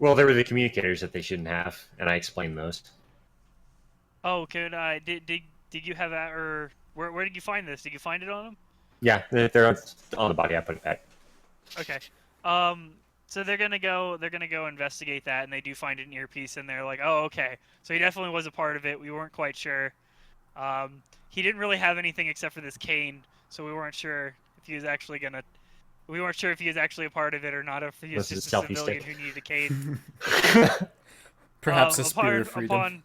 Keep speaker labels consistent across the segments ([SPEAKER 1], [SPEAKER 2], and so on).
[SPEAKER 1] Well, there were the communicators that they shouldn't have, and I explained those.
[SPEAKER 2] Oh, could did you have that, or where did you find this? Did you find it on him?
[SPEAKER 1] Yeah, they're on the body. I put it back.
[SPEAKER 2] Okay. So they're gonna go investigate that, and they do find an earpiece, and they're like, oh, okay. So he definitely was a part of it. We weren't quite sure. He didn't really have anything except for this cane, so we weren't sure if he was actually gonna. We weren't sure if he was actually a part of it or not, if he was
[SPEAKER 1] This is
[SPEAKER 2] just
[SPEAKER 1] a
[SPEAKER 2] a
[SPEAKER 1] selfie
[SPEAKER 2] civilian
[SPEAKER 1] stick.
[SPEAKER 2] who needed a cane.
[SPEAKER 3] Perhaps a spear
[SPEAKER 2] Upon
[SPEAKER 3] of freedom.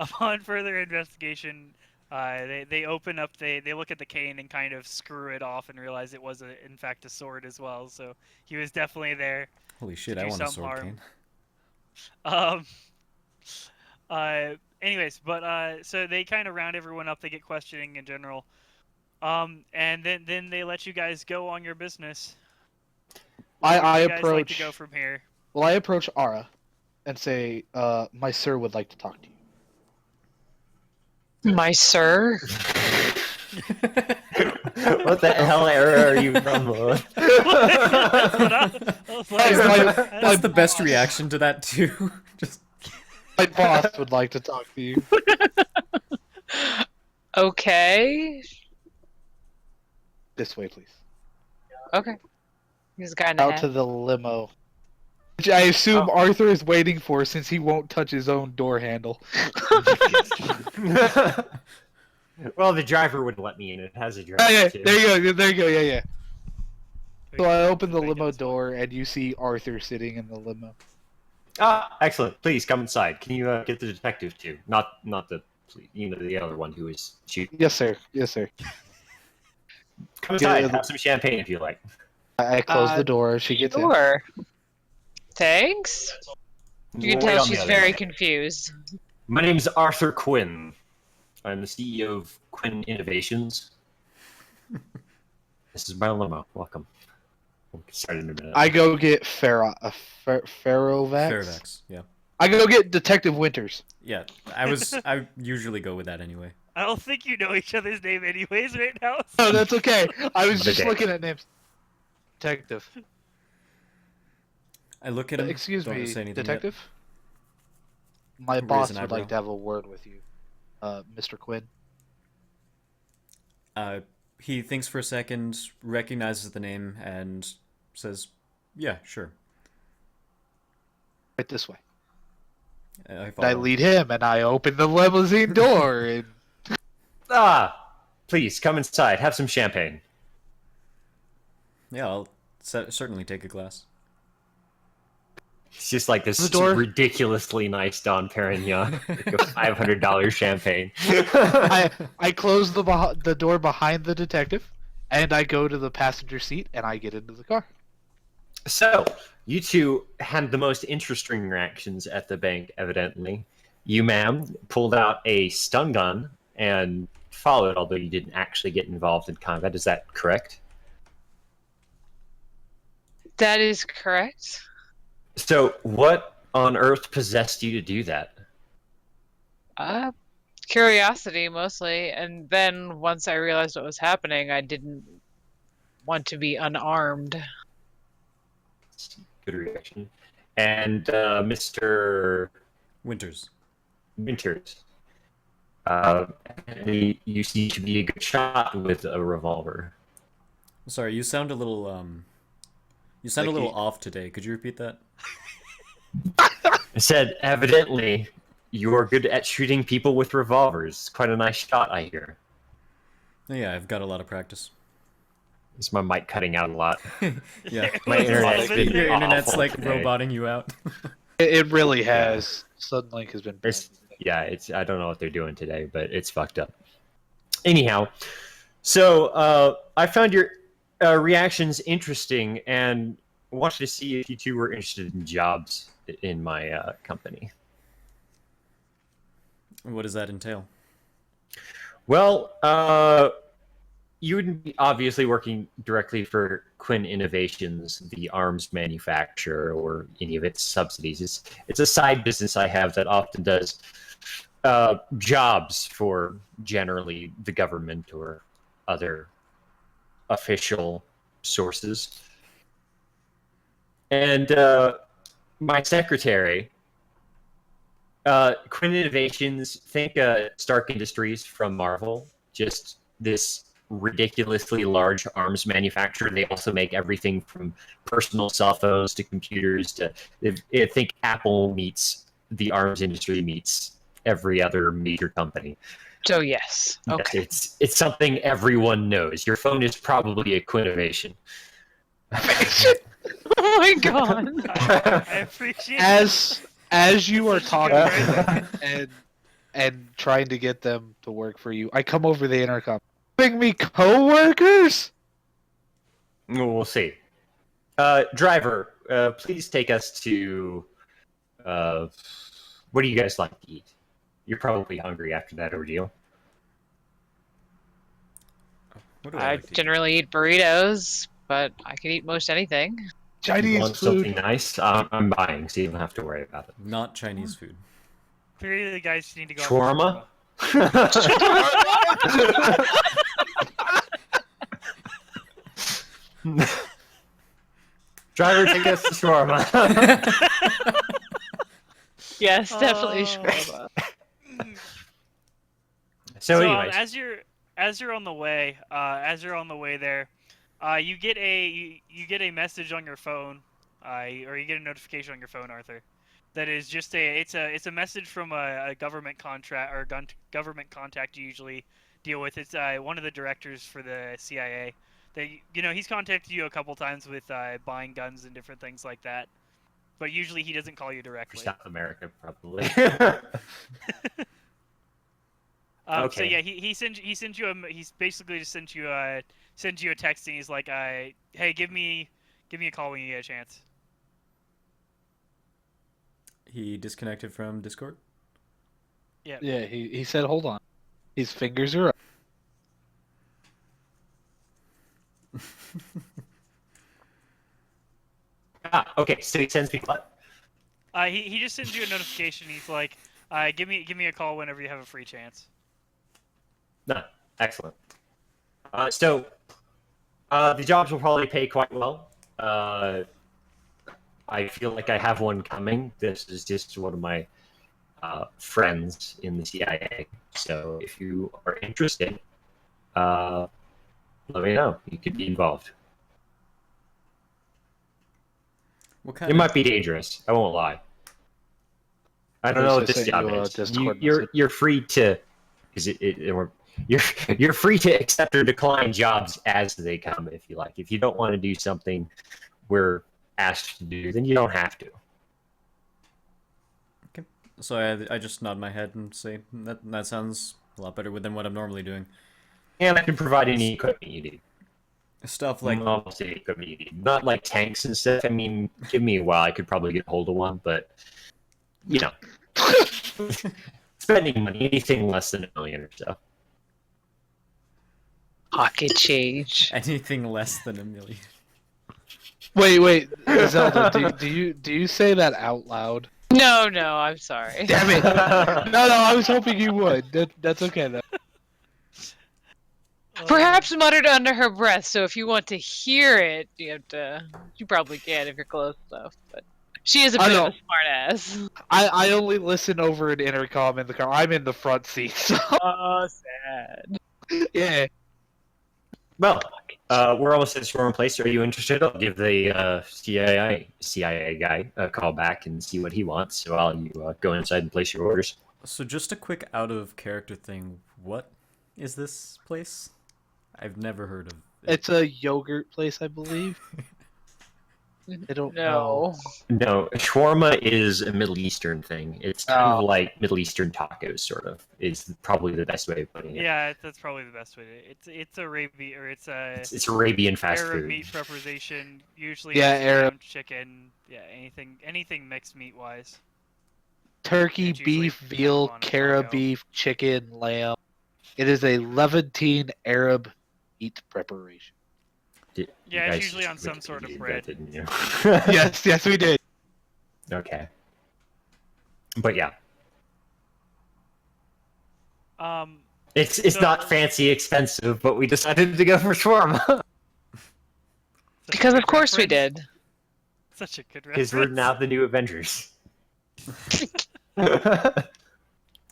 [SPEAKER 2] upon further investigation, they open up, they look at the cane and kind of screw it off and realize it was in fact a sword as well. So he was definitely there
[SPEAKER 3] Holy
[SPEAKER 2] to
[SPEAKER 3] shit, I
[SPEAKER 2] do
[SPEAKER 3] want a
[SPEAKER 2] some
[SPEAKER 3] sword
[SPEAKER 2] harm.
[SPEAKER 3] cane.
[SPEAKER 2] Um. Anyways, but so they kind of round everyone up. They get questioning in general. And then they let you guys go on your business. Where would
[SPEAKER 4] I
[SPEAKER 2] you guys like to
[SPEAKER 4] approach.
[SPEAKER 2] go from here?
[SPEAKER 4] Well, I approach Ara, and say, "My sir would like to talk to you."
[SPEAKER 5] My sir?
[SPEAKER 1] What the hell era are you from?
[SPEAKER 2] That's what I was like.
[SPEAKER 3] That's the best reaction to that too. Just
[SPEAKER 4] My boss would like to talk to you.
[SPEAKER 5] Okay.
[SPEAKER 4] This way, please.
[SPEAKER 5] Okay. He's a guy in a
[SPEAKER 4] Out
[SPEAKER 5] hat.
[SPEAKER 4] to the limo. Which I assume Arthur is waiting for since he won't touch his own door handle.
[SPEAKER 1] Well, the driver wouldn't let me in. It has a driver
[SPEAKER 4] Yeah,
[SPEAKER 1] too.
[SPEAKER 4] there you go. There you go. Yeah, yeah. So I open the
[SPEAKER 2] Make it
[SPEAKER 4] limo
[SPEAKER 2] this way.
[SPEAKER 4] door, and you see Arthur sitting in the limo.
[SPEAKER 1] Ah, excellent. Please come inside. Can you get the detective too? Not the the other one who was shooting.
[SPEAKER 4] Yes, sir. Yes, sir.
[SPEAKER 1] Come inside.
[SPEAKER 4] Yeah,
[SPEAKER 1] Have some champagne if you like.
[SPEAKER 4] I close the door. She gets in.
[SPEAKER 5] Sure. Thanks. You can
[SPEAKER 1] We'll wait
[SPEAKER 5] tell
[SPEAKER 1] on the
[SPEAKER 5] she's
[SPEAKER 1] other
[SPEAKER 5] very
[SPEAKER 1] guy.
[SPEAKER 5] confused.
[SPEAKER 1] My name's Arthur Quinn. I'm the CEO of Quinn Innovations. This is my limo. Welcome. We'll get started in a minute.
[SPEAKER 4] I go get Ferrovax.
[SPEAKER 3] Fairvax, yeah.
[SPEAKER 4] I go get Detective Winters.
[SPEAKER 3] Yeah, I usually go with that anyway.
[SPEAKER 2] I don't think you know each other's name anyways right now.
[SPEAKER 4] No, that's okay. I was
[SPEAKER 1] But
[SPEAKER 4] just
[SPEAKER 1] okay.
[SPEAKER 4] looking at names. Detective.
[SPEAKER 3] I look at him.
[SPEAKER 4] Excuse
[SPEAKER 3] don't
[SPEAKER 4] me,
[SPEAKER 3] say anything
[SPEAKER 4] Detective. My
[SPEAKER 3] Raise
[SPEAKER 4] boss
[SPEAKER 3] an
[SPEAKER 4] would
[SPEAKER 3] eyebrow.
[SPEAKER 4] like to have a word with you, Mr. Quinn.
[SPEAKER 3] Yet. He thinks for a second, recognizes the name, and says, "Yeah, sure."
[SPEAKER 4] Right this way.
[SPEAKER 3] I
[SPEAKER 4] And I
[SPEAKER 3] follow.
[SPEAKER 4] lead him, and I open the limousine door, and
[SPEAKER 1] Ah, please come inside. Have some champagne.
[SPEAKER 3] Yeah, I'll certainly take a glass.
[SPEAKER 1] It's just like this
[SPEAKER 4] The door?
[SPEAKER 1] ridiculously nice Don Perignon, like a $500 champagne.
[SPEAKER 4] I close the door behind the detective, and I go to the passenger seat, and I get into the car.
[SPEAKER 1] So, you two had the most interesting reactions at the bank, evidently. You, ma'am, pulled out a stun gun and followed, although you didn't actually get involved in combat. Is that correct?
[SPEAKER 5] That is correct.
[SPEAKER 1] So, what on earth possessed you to do that?
[SPEAKER 5] Curiosity mostly, and then once I realized what was happening, I didn't want to be unarmed.
[SPEAKER 1] Good reaction. And Mr.
[SPEAKER 3] Winters.
[SPEAKER 1] Winters, you seem to be a good shot with a revolver.
[SPEAKER 3] Sorry, you sound a little You sound a little off today. Could you repeat that?
[SPEAKER 1] I said, evidently, you're good at shooting people with revolvers. Quite a nice shot, I hear.
[SPEAKER 3] Yeah, I've got a lot of practice.
[SPEAKER 1] Is my mic cutting out a lot?
[SPEAKER 3] Yeah,
[SPEAKER 1] My internet's been
[SPEAKER 3] your internet's
[SPEAKER 1] awful
[SPEAKER 3] like
[SPEAKER 1] today.
[SPEAKER 3] roboting you out.
[SPEAKER 4] It really has. Suddenlink has been.
[SPEAKER 1] Yeah, I don't know what they're doing today, but it's fucked up. Anyhow, so I found your reactions interesting and wanted to see if you two were interested in jobs in my company.
[SPEAKER 3] What does that entail?
[SPEAKER 1] Well, you wouldn't be obviously working directly for Quinn Innovations, the arms manufacturer, or any of its subsidies. It's a side business I have that often does jobs for generally the government or other official sources. And my secretary, Quinn Innovations, think Stark Industries from Marvel, just this ridiculously large arms manufacturer. They also make everything from personal cell phones to computers to. I think Apple meets the arms industry meets every other major company.
[SPEAKER 5] So yes. Okay.
[SPEAKER 1] It's something everyone knows. Your phone is probably a Quinnovation.
[SPEAKER 5] Oh my god.
[SPEAKER 2] I appreciate it.
[SPEAKER 4] As you are
[SPEAKER 2] Such a good
[SPEAKER 4] talking
[SPEAKER 2] phrase.
[SPEAKER 4] and trying to get them to work for you, I come over the intercom. Bring me coworkers.
[SPEAKER 1] We'll see. Driver, please take us to. What do you guys like to eat? You're probably hungry after that ordeal.
[SPEAKER 3] What do
[SPEAKER 5] I
[SPEAKER 3] like to eat?
[SPEAKER 5] generally eat burritos, but I can eat most anything.
[SPEAKER 1] You
[SPEAKER 4] Chinese
[SPEAKER 1] want
[SPEAKER 4] food.
[SPEAKER 1] something nice? I'm buying, so you don't have to worry about it.
[SPEAKER 3] Not Chinese food.
[SPEAKER 2] Three of the guys need to go.
[SPEAKER 1] Shawarma? Driver, take us to shawarma.
[SPEAKER 5] Yes, definitely
[SPEAKER 2] Oh.
[SPEAKER 5] shawarma.
[SPEAKER 1] So, anyways,
[SPEAKER 2] as you're on the way, there, you get a message on your phone, or you get a notification on your phone, Arthur. That is just it's a message from a government contract or government contact you usually deal with. It's one of the directors for the CIA. That he's contacted you a couple times with buying guns and different things like that. But usually he doesn't call you
[SPEAKER 1] for
[SPEAKER 2] directly.
[SPEAKER 1] South America, probably.
[SPEAKER 2] So
[SPEAKER 1] Okay.
[SPEAKER 2] yeah, he sends you he's basically just sent you a text and he's like, hey, give me a call when you get a chance.
[SPEAKER 3] He disconnected from Discord.
[SPEAKER 2] Yeah.
[SPEAKER 4] Yeah, he said, hold on. His fingers are up.
[SPEAKER 1] Okay, so he sends me what?
[SPEAKER 2] He just sends you a notification. He's like, give me a call whenever you have a free chance.
[SPEAKER 1] No, excellent. So, the jobs will probably pay quite well. I feel like I have one coming. This is just one of my friends in the CIA. So, if you are interested, let me know. You could be involved.
[SPEAKER 3] What kind
[SPEAKER 1] It
[SPEAKER 3] of
[SPEAKER 1] might be dangerous. I won't lie. I don't know what
[SPEAKER 4] First I
[SPEAKER 1] this
[SPEAKER 4] sent
[SPEAKER 1] job
[SPEAKER 4] you a
[SPEAKER 1] is.
[SPEAKER 4] Discord
[SPEAKER 1] You're
[SPEAKER 4] message.
[SPEAKER 1] you're free to. Is you're free to accept or decline jobs as they come if you like. If you don't want to do something we're asked to do, then you don't have to.
[SPEAKER 3] So I just nod my head and say that sounds a lot better than what I'm normally doing.
[SPEAKER 1] And I can provide any equipment you need.
[SPEAKER 3] Stuff like
[SPEAKER 1] Almost any equipment you need. Not like tanks and stuff. I mean, give me a while. I could probably get hold of one, but you know, spending money, anything less than $1 million or so.
[SPEAKER 5] Pocket change.
[SPEAKER 3] anything less than $1 million.
[SPEAKER 4] Wait, Zelda, do you say that out loud?
[SPEAKER 5] No, I'm sorry.
[SPEAKER 4] Damn it! No, I was hoping you would. That's okay though.
[SPEAKER 5] Perhaps muttered under her breath, so if you want to hear it, you probably can if you're close enough. But she is a
[SPEAKER 4] I
[SPEAKER 5] bit
[SPEAKER 4] know.
[SPEAKER 5] of a smartass.
[SPEAKER 4] I only listen over an intercom in the car. I'm in the front seat, so
[SPEAKER 5] Oh, sad.
[SPEAKER 4] yeah.
[SPEAKER 1] Well, we're almost at the storm place. Are you interested? I'll give the CIA guy a call back and see what he wants while you go inside and place your orders.
[SPEAKER 3] So just a quick out of character thing. What is this place? I've never heard of it.
[SPEAKER 4] It's a yogurt place, I believe. I don't know.
[SPEAKER 1] No, shawarma is a Middle Eastern thing. It's kind of like Middle Eastern tacos, sort of. Is probably the best way of putting it.
[SPEAKER 2] Yeah, that's probably the best way to. It's Arabian or it's
[SPEAKER 1] It's Arabian fast
[SPEAKER 2] Arab
[SPEAKER 1] food.
[SPEAKER 2] meat preparation. Usually,
[SPEAKER 4] Yeah,
[SPEAKER 2] it's
[SPEAKER 4] Arab.
[SPEAKER 2] ground chicken. Yeah, anything mixed meat wise.
[SPEAKER 4] Turkey,
[SPEAKER 2] It's usually
[SPEAKER 4] beef,
[SPEAKER 2] kind of
[SPEAKER 4] veal,
[SPEAKER 2] on a
[SPEAKER 4] cara
[SPEAKER 2] taco.
[SPEAKER 4] beef, chicken, lamb. It is a Levantine Arab meat preparation.
[SPEAKER 1] You
[SPEAKER 2] Yeah, it's
[SPEAKER 1] guys
[SPEAKER 2] usually on
[SPEAKER 1] just
[SPEAKER 2] some sort of
[SPEAKER 1] Wikipedia'd
[SPEAKER 2] bread.
[SPEAKER 1] that, didn't you?
[SPEAKER 4] yes, we did.
[SPEAKER 1] Okay. But yeah, it's
[SPEAKER 2] So-
[SPEAKER 1] not fancy expensive, but we decided to go for shawarma.
[SPEAKER 2] So
[SPEAKER 5] Because of
[SPEAKER 2] quick
[SPEAKER 5] course we
[SPEAKER 2] reference-
[SPEAKER 5] did.
[SPEAKER 2] Such a good
[SPEAKER 1] Because
[SPEAKER 2] reference.
[SPEAKER 1] we're now the new Avengers.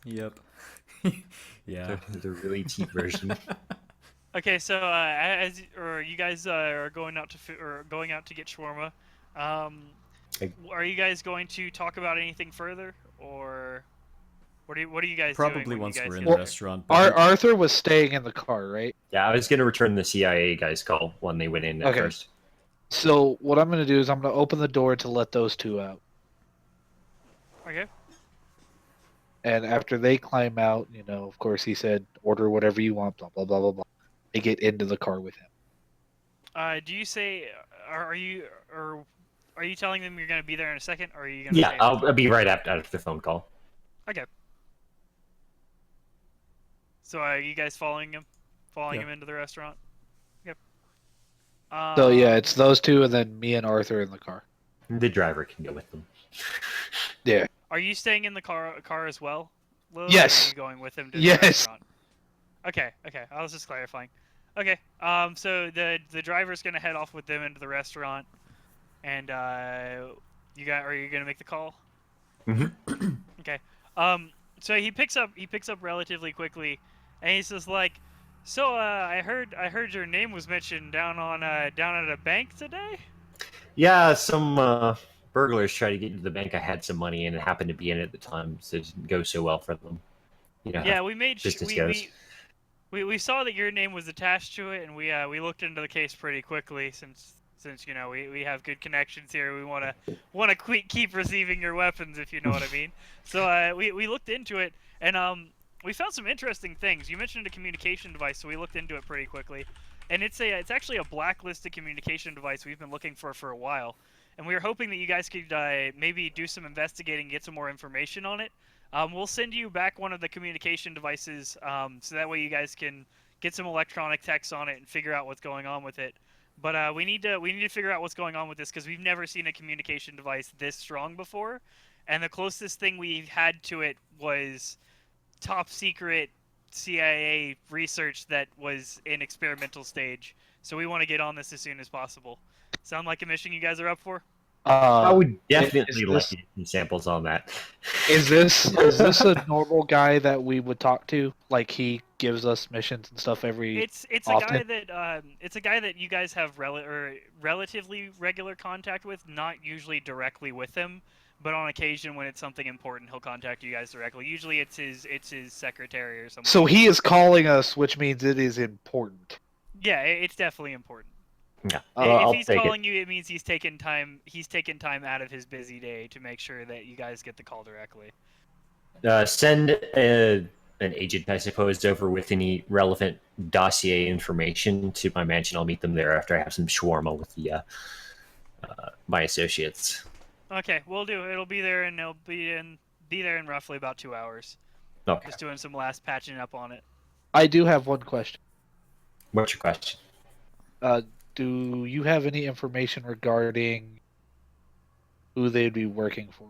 [SPEAKER 3] Yep. Yeah.
[SPEAKER 1] The really cheap version.
[SPEAKER 2] Okay, so you guys are going out to get shawarma. Are you guys going to talk about anything further, or what are you guys doing?
[SPEAKER 3] Probably
[SPEAKER 2] when
[SPEAKER 3] once
[SPEAKER 2] you guys
[SPEAKER 3] we're in
[SPEAKER 2] get
[SPEAKER 3] the
[SPEAKER 2] there?
[SPEAKER 3] restaurant. But
[SPEAKER 4] Arthur was staying in the car, right?
[SPEAKER 1] Yeah, I was going to return the CIA guy's call when they went in at
[SPEAKER 4] Okay.
[SPEAKER 1] first.
[SPEAKER 4] So what I'm going to do is I'm going to open the door to let those two out.
[SPEAKER 2] Okay.
[SPEAKER 4] And after they climb out, of course he said, order whatever you want, blah, blah, blah, blah, blah. They get into the car with him.
[SPEAKER 2] Do you say are you telling them you're going to be there in a second, or are you going?
[SPEAKER 1] Yeah, I'll be right after the phone call.
[SPEAKER 2] Okay. So are you guys following him? Following him into the restaurant? Yep.
[SPEAKER 4] So yeah, it's those two and then me and Arthur in the car.
[SPEAKER 1] The driver can go with them.
[SPEAKER 4] Yeah.
[SPEAKER 2] Are you staying in the car as well, Lil?
[SPEAKER 4] Yes.
[SPEAKER 2] Or are you going with him to
[SPEAKER 4] Yes.
[SPEAKER 2] the restaurant? Okay. I was just clarifying. Okay. So the driver's gonna head off with them into the restaurant, and are you gonna make the call?
[SPEAKER 1] Mm-hmm.
[SPEAKER 2] Okay. So he picks up relatively quickly, and he's just like, "So, I heard your name was mentioned down at a bank today."
[SPEAKER 1] Yeah, some burglars tried to get into the bank I had some money in and happened to be in it at the time, so it didn't go so well for them.
[SPEAKER 2] Yeah, we made
[SPEAKER 1] business goes.
[SPEAKER 2] we saw that your name was attached to it, and we looked into the case pretty quickly since we have good connections here. We want to keep receiving your weapons, if you know what I mean. So we looked into it, and we found some interesting things. You mentioned a communication device, so we looked into it pretty quickly, and it's actually a blacklisted communication device we've been looking for a while, and we were hoping that you guys could maybe do some investigating, and get some more information on it. We'll send you back one of the communication devices, so that way you guys can get some electronic text on it and figure out what's going on with it. But we need to figure out what's going on with this, because we've never seen a communication device this strong before, and the closest thing we had to it was top secret CIA research that was in experimental stage. So we want to get on this as soon as possible. Sound like a mission you guys are up for?
[SPEAKER 1] I would definitely
[SPEAKER 4] is
[SPEAKER 1] like
[SPEAKER 4] this-
[SPEAKER 1] to get some samples on that.
[SPEAKER 4] Is this a normal guy that we would talk to? Like he gives us missions and stuff every.
[SPEAKER 2] It's a
[SPEAKER 4] often?
[SPEAKER 2] guy that you guys have relatively regular contact with, not usually directly with him, but on occasion when it's something important, he'll contact you guys directly. Usually it's his secretary or something.
[SPEAKER 4] So he is calling us, which means it is important.
[SPEAKER 2] Yeah, it's definitely important.
[SPEAKER 1] Yeah,
[SPEAKER 2] If
[SPEAKER 1] I'll
[SPEAKER 2] he's
[SPEAKER 1] take
[SPEAKER 2] calling you, it means he's taken time out of his busy day to make sure that you guys get the call directly.
[SPEAKER 1] it. Send an agent, I suppose, over with any relevant dossier information to my mansion. I'll meet them there after I have some shawarma with the my associates.
[SPEAKER 2] Okay, we'll do. It'll be there, and they'll be there in roughly about 2 hours.
[SPEAKER 1] Okay.
[SPEAKER 2] Just doing some last patching up on it.
[SPEAKER 4] I do have one question.
[SPEAKER 1] What's your question?
[SPEAKER 4] Do you have any information regarding who they'd be working for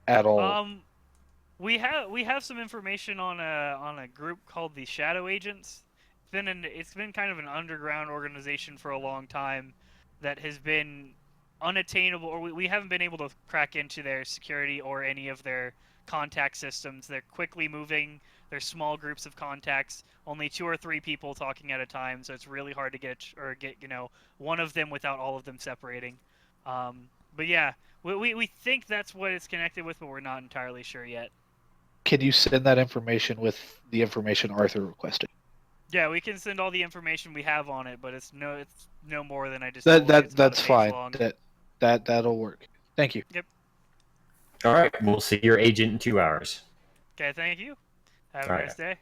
[SPEAKER 4] at all?
[SPEAKER 2] We have some information on a group called the Shadow Agents. It's been kind of an underground organization for a long time that has been unattainable, or we haven't been able to crack into their security or any of their contact systems. They're quickly moving. They're small groups of contacts, only 2 or 3 people talking at a time, so it's really hard to get one of them without all of them separating. But yeah, we think that's what it's connected with, but we're not entirely sure yet.
[SPEAKER 4] Can you send that information with the information Arthur requested?
[SPEAKER 2] Yeah, we can send all the information we have on it, but it's no more than I just.
[SPEAKER 4] That's fine.
[SPEAKER 2] Long.
[SPEAKER 4] That'll work. Thank you.
[SPEAKER 2] Yep.
[SPEAKER 1] All right, we'll see your agent in 2 hours.
[SPEAKER 2] Okay, thank you. Have a
[SPEAKER 1] All
[SPEAKER 2] nice day.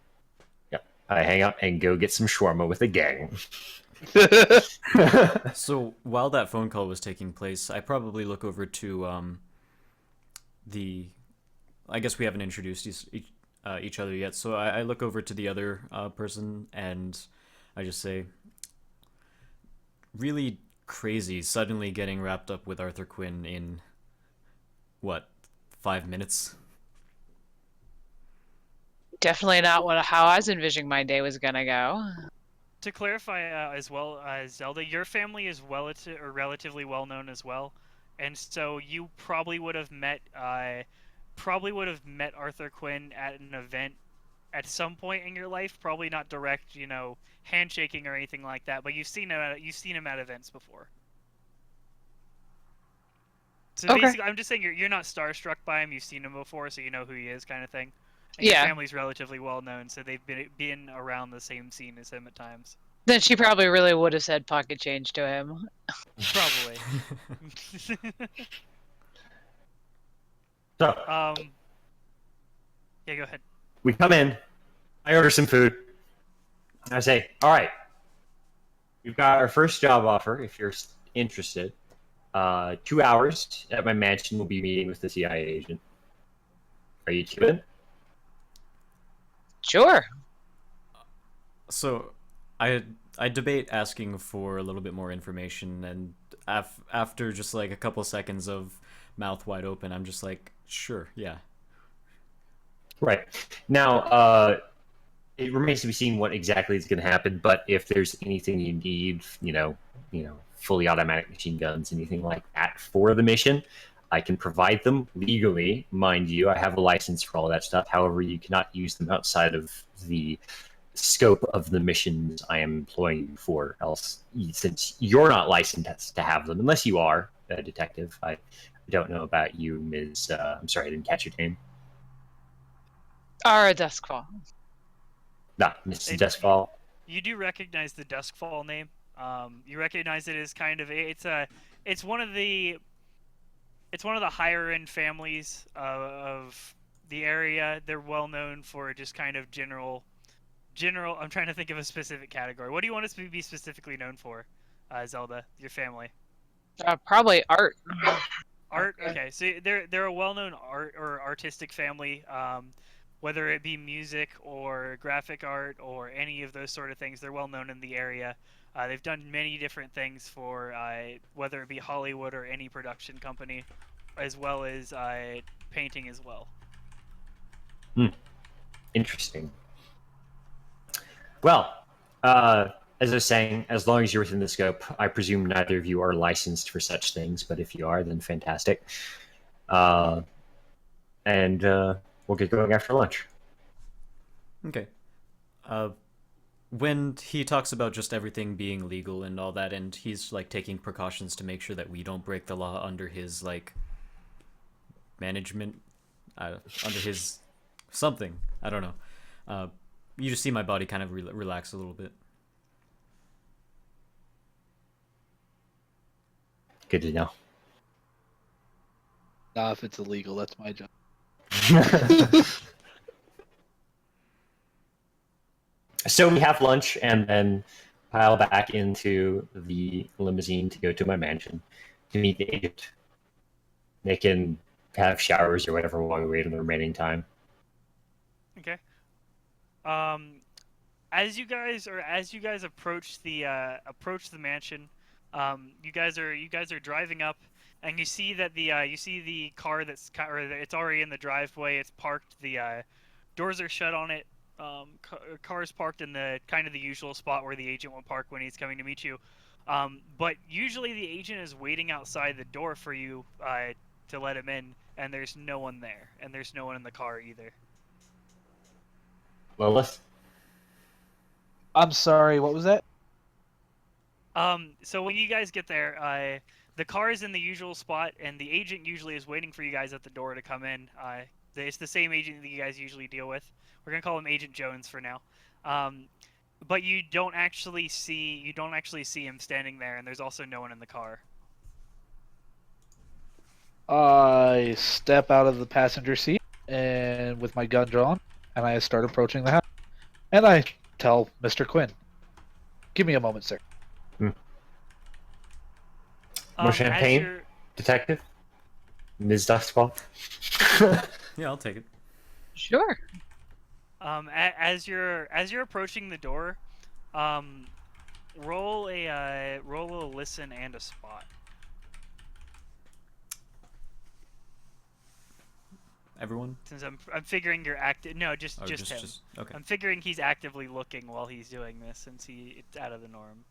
[SPEAKER 1] Yep. I hang up and go get some shawarma with the gang.
[SPEAKER 3] So while that phone call was taking place, I probably look over to I guess we haven't introduced each other yet, so I look over to the other person and I just say, really crazy suddenly getting wrapped up with Arthur Quinn in, what, 5 minutes?
[SPEAKER 5] Definitely not how I was envisioning my day was gonna go.
[SPEAKER 2] To clarify, as well as Zelda, your family is relatively well known as well. and so you probably would have met Arthur Quinn at an event at some point in your life. Probably not direct, handshaking or anything like that, but you've seen him at events before. So
[SPEAKER 5] Okay.
[SPEAKER 2] basically, I'm just saying you're not starstruck by him. You've seen him before, so you know who he is, kind of thing. And your
[SPEAKER 5] Yeah.
[SPEAKER 2] family's relatively well known, so they've been around the same scene as him at times.
[SPEAKER 5] Then she probably really would have said pocket change to him.
[SPEAKER 2] Probably.
[SPEAKER 1] So
[SPEAKER 2] Yeah, go ahead.
[SPEAKER 1] we come in. I order some food. I say, all right, we've got our first job offer. If you're interested, 2 hours at my mansion. We'll be meeting with the CIA agent. Are you two in?
[SPEAKER 5] Sure.
[SPEAKER 3] So, I debate asking for a little bit more information, and after just like a couple seconds of mouth wide open, I'm just like, sure, yeah.
[SPEAKER 1] Right. Now, it remains to be seen what exactly is going to happen. But if there's anything you need, fully automatic machine guns, anything like that for the mission, I can provide them legally, mind you. I have a license for all that stuff. However, you cannot use them outside of the scope of the missions I am employing you for. Else, since you're not licensed to have them, unless you are a detective. I don't know about you, Ms. I'm sorry, I didn't catch your name.
[SPEAKER 5] Our Duskfall.
[SPEAKER 1] Mrs. Deskfall.
[SPEAKER 2] You do recognize the Duskfall name. You recognize it as kind of it's one of the higher end families of the area. They're well known for just kind of general. I'm trying to think of a specific category. What do you want us to be specifically known for, Zelda? Your family.
[SPEAKER 5] Probably art.
[SPEAKER 2] Art. Okay, so they're a well-known art or artistic family. Whether it be music or graphic art or any of those sort of things, they're well known in the area. They've done many different things for whether it be Hollywood or any production company, as well as painting as well.
[SPEAKER 1] Interesting. Well, as I was saying, as long as you're within the scope, I presume neither of you are licensed for such things, but if you are, then fantastic. And we'll get going after lunch.
[SPEAKER 3] Okay. When he talks about just everything being legal and all that, and he's like taking precautions to make sure that we don't break the law under his like management, under his something, I don't know. You just see my body kind of relax a little bit.
[SPEAKER 1] Good to know.
[SPEAKER 4] Nah, if it's illegal, that's my job.
[SPEAKER 1] So we have lunch and then pile back into the limousine to go to my mansion to meet the agent. They can have showers or whatever while we wait on the remaining time.
[SPEAKER 2] Okay. As you guys approach the mansion, you guys are driving up, and you see that the car it's already in the driveway. It's parked. The doors are shut on it. Cars parked in the kind of the usual spot where the agent will park when he's coming to meet you. But usually the agent is waiting outside the door for you to let him in, and there's no one there, and there's no one in the car either.
[SPEAKER 1] Lilith?
[SPEAKER 4] I'm sorry, what was that?
[SPEAKER 2] So when you guys get there, the car is in the usual spot, and the agent usually is waiting for you guys at the door to come in. It's the same agent that you guys usually deal with. We're gonna call him Agent Jones for now. But you don't actually see him standing there, and there's also no one in the car.
[SPEAKER 4] I step out of the passenger seat and with my gun drawn, and I start approaching the house. And I tell Mr. Quinn, "Give me a moment, sir."
[SPEAKER 1] More champagne, detective? Ms. Duskfall?
[SPEAKER 3] Yeah, I'll take it.
[SPEAKER 5] Sure.
[SPEAKER 2] As you're approaching the door, roll a listen and a spot.
[SPEAKER 3] Everyone?
[SPEAKER 2] Since I'm figuring you're active. No, just him.
[SPEAKER 3] Okay.
[SPEAKER 2] I'm figuring he's actively looking while he's doing this, since it's out of the norm.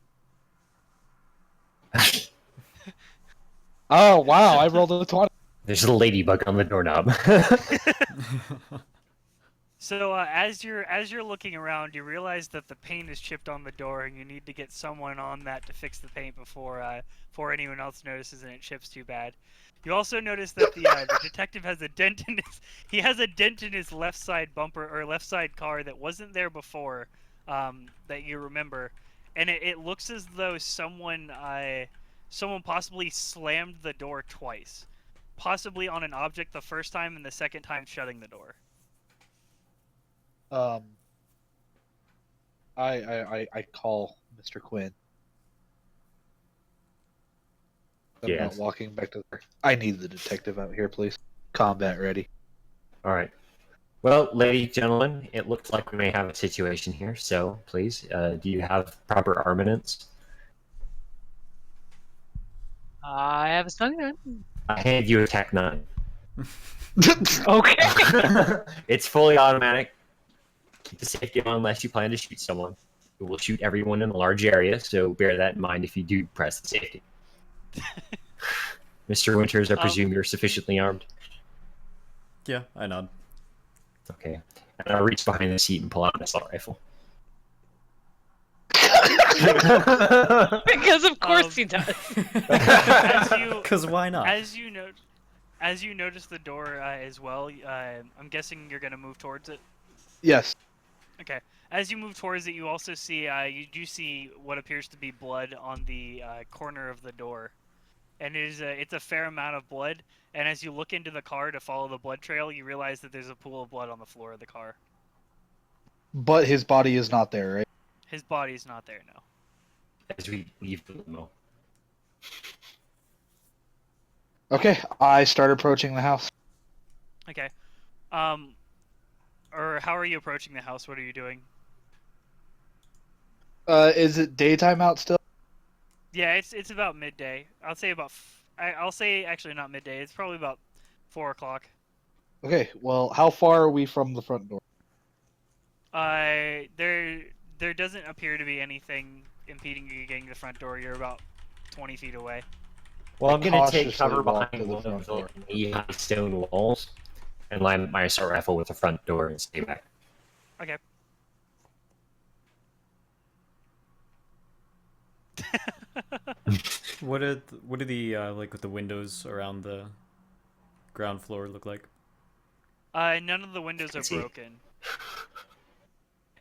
[SPEAKER 4] Oh wow! I rolled a 20.
[SPEAKER 1] There's a ladybug on the doorknob.
[SPEAKER 2] So as you're looking around, you realize that the paint is chipped on the door, and you need to get someone on that to fix the paint before anyone else notices and it chips too bad. You also notice that the detective has a dent in his left side bumper or left side car that wasn't there before, that you remember, and it looks as though someone possibly slammed the door twice, possibly on an object the first time and the second time shutting the door.
[SPEAKER 4] I call Mr. Quinn. I'm
[SPEAKER 1] Yes.
[SPEAKER 4] not walking back to the. I need the detective out here, please. Combat ready.
[SPEAKER 1] All right. Well, ladies, gentlemen, it looks like we may have a situation here. So, please, do you have proper armaments?
[SPEAKER 5] I have a stun gun.
[SPEAKER 1] I hand you a Tech 9.
[SPEAKER 5] Okay.
[SPEAKER 1] It's fully automatic. Keep the safety on unless you plan to shoot someone. It will shoot everyone in a large area, so bear that in mind if you do press the safety. Mr. Winters, I presume you're sufficiently armed?
[SPEAKER 3] Yeah, I nod.
[SPEAKER 1] Okay. And I'll reach behind the seat and pull out an assault rifle.
[SPEAKER 5] Because of course he does.
[SPEAKER 3] Because why not?
[SPEAKER 2] As you notice the door as well, I'm guessing you're gonna move towards it.
[SPEAKER 4] Yes.
[SPEAKER 2] Okay. As you move towards it, you also see you do see what appears to be blood on the corner of the door, and it's a fair amount of blood. And as you look into the car to follow the blood trail, you realize that there's a pool of blood on the floor of the car.
[SPEAKER 4] But his body is not there, right?
[SPEAKER 2] His body's not there, no.
[SPEAKER 1] As we leave the limo.
[SPEAKER 4] Okay, I start approaching the house.
[SPEAKER 2] Okay. Or how are you approaching the house? What are you doing?
[SPEAKER 4] Is it daytime out still?
[SPEAKER 2] Yeah, it's about midday. I'll say actually not midday. It's probably about 4 o'clock.
[SPEAKER 4] Okay, well, how far are we from the front door?
[SPEAKER 2] There doesn't appear to be anything impeding you getting to the front door. You're about 20 feet away.
[SPEAKER 1] Well, I'm going to take
[SPEAKER 4] Cautiously
[SPEAKER 1] cover
[SPEAKER 4] walk
[SPEAKER 1] behind
[SPEAKER 4] to the
[SPEAKER 1] one
[SPEAKER 4] front
[SPEAKER 1] of
[SPEAKER 4] door.
[SPEAKER 1] the knee-high stone walls and line my assault rifle with the front door and stay back.
[SPEAKER 2] Okay.
[SPEAKER 3] What do the like with the windows around the ground floor look like?
[SPEAKER 2] None of the windows are
[SPEAKER 1] See.
[SPEAKER 2] broken.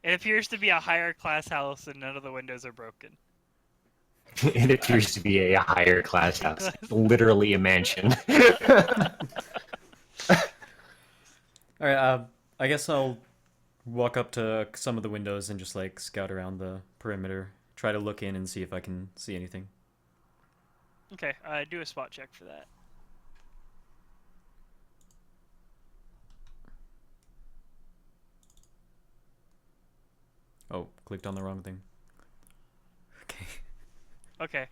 [SPEAKER 2] It appears to be a higher class house, and none of the windows are broken.
[SPEAKER 1] It appears to be a higher class house. Literally a mansion.
[SPEAKER 3] All right, I guess I'll walk up to some of the windows and just like scout around the perimeter, try to look in and see if I can see anything.
[SPEAKER 2] Okay, do a spot check for that.
[SPEAKER 3] Oh, clicked on the wrong thing. Okay.
[SPEAKER 2] Okay.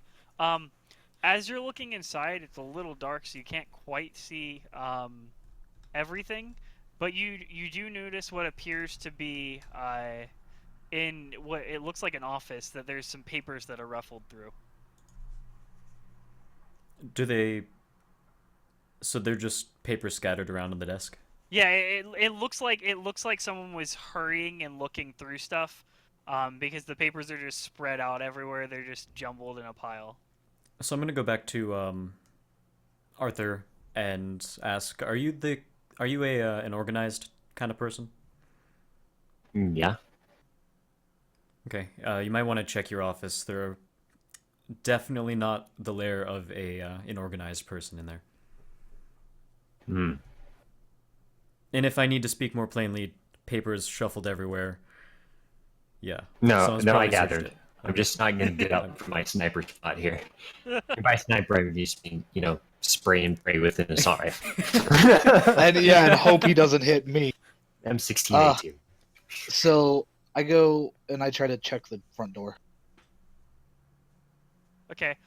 [SPEAKER 2] As you're looking inside, it's a little dark, so you can't quite see everything. But you do notice what appears to be in what it looks like an office, that there's some papers that are ruffled through.
[SPEAKER 3] Do they? So they're just papers scattered around on the desk.
[SPEAKER 2] Yeah, it looks like someone was hurrying and looking through stuff, because the papers are just spread out everywhere. They're just jumbled in a pile.
[SPEAKER 3] So I'm gonna go back to Arthur and ask: Are you an organized kind of person?
[SPEAKER 1] Yeah.
[SPEAKER 3] Okay. You might want to check your office. There are definitely not the lair of an organized person in there.
[SPEAKER 1] Hmm.
[SPEAKER 3] And if I need to speak more plainly, papers shuffled everywhere. Yeah.
[SPEAKER 1] No,
[SPEAKER 3] Someone's
[SPEAKER 1] I
[SPEAKER 3] probably searched
[SPEAKER 1] gathered.
[SPEAKER 3] it.
[SPEAKER 1] I'm just not going to get up from my sniper spot here. And by sniper, I just mean, spray and pray with an assault rifle.
[SPEAKER 4] And hope he doesn't hit me.
[SPEAKER 1] M16A2.
[SPEAKER 4] So I go and I try to check the front door.
[SPEAKER 2] Okay.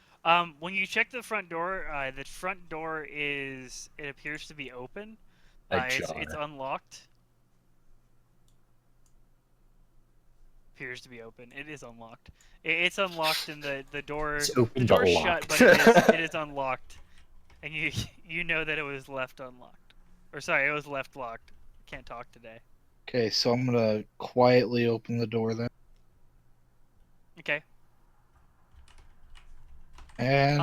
[SPEAKER 2] When you check the front door it appears to be open. It's unlocked. Appears to be open. It is unlocked. It's unlocked, and the door
[SPEAKER 1] It's open
[SPEAKER 2] the
[SPEAKER 1] but
[SPEAKER 2] door's
[SPEAKER 1] locked.
[SPEAKER 2] shut, but it is unlocked. and you know that it was left unlocked, or sorry, it was left locked. Can't talk today.
[SPEAKER 4] Okay, so I'm gonna quietly open the door then.
[SPEAKER 2] Okay.
[SPEAKER 4] And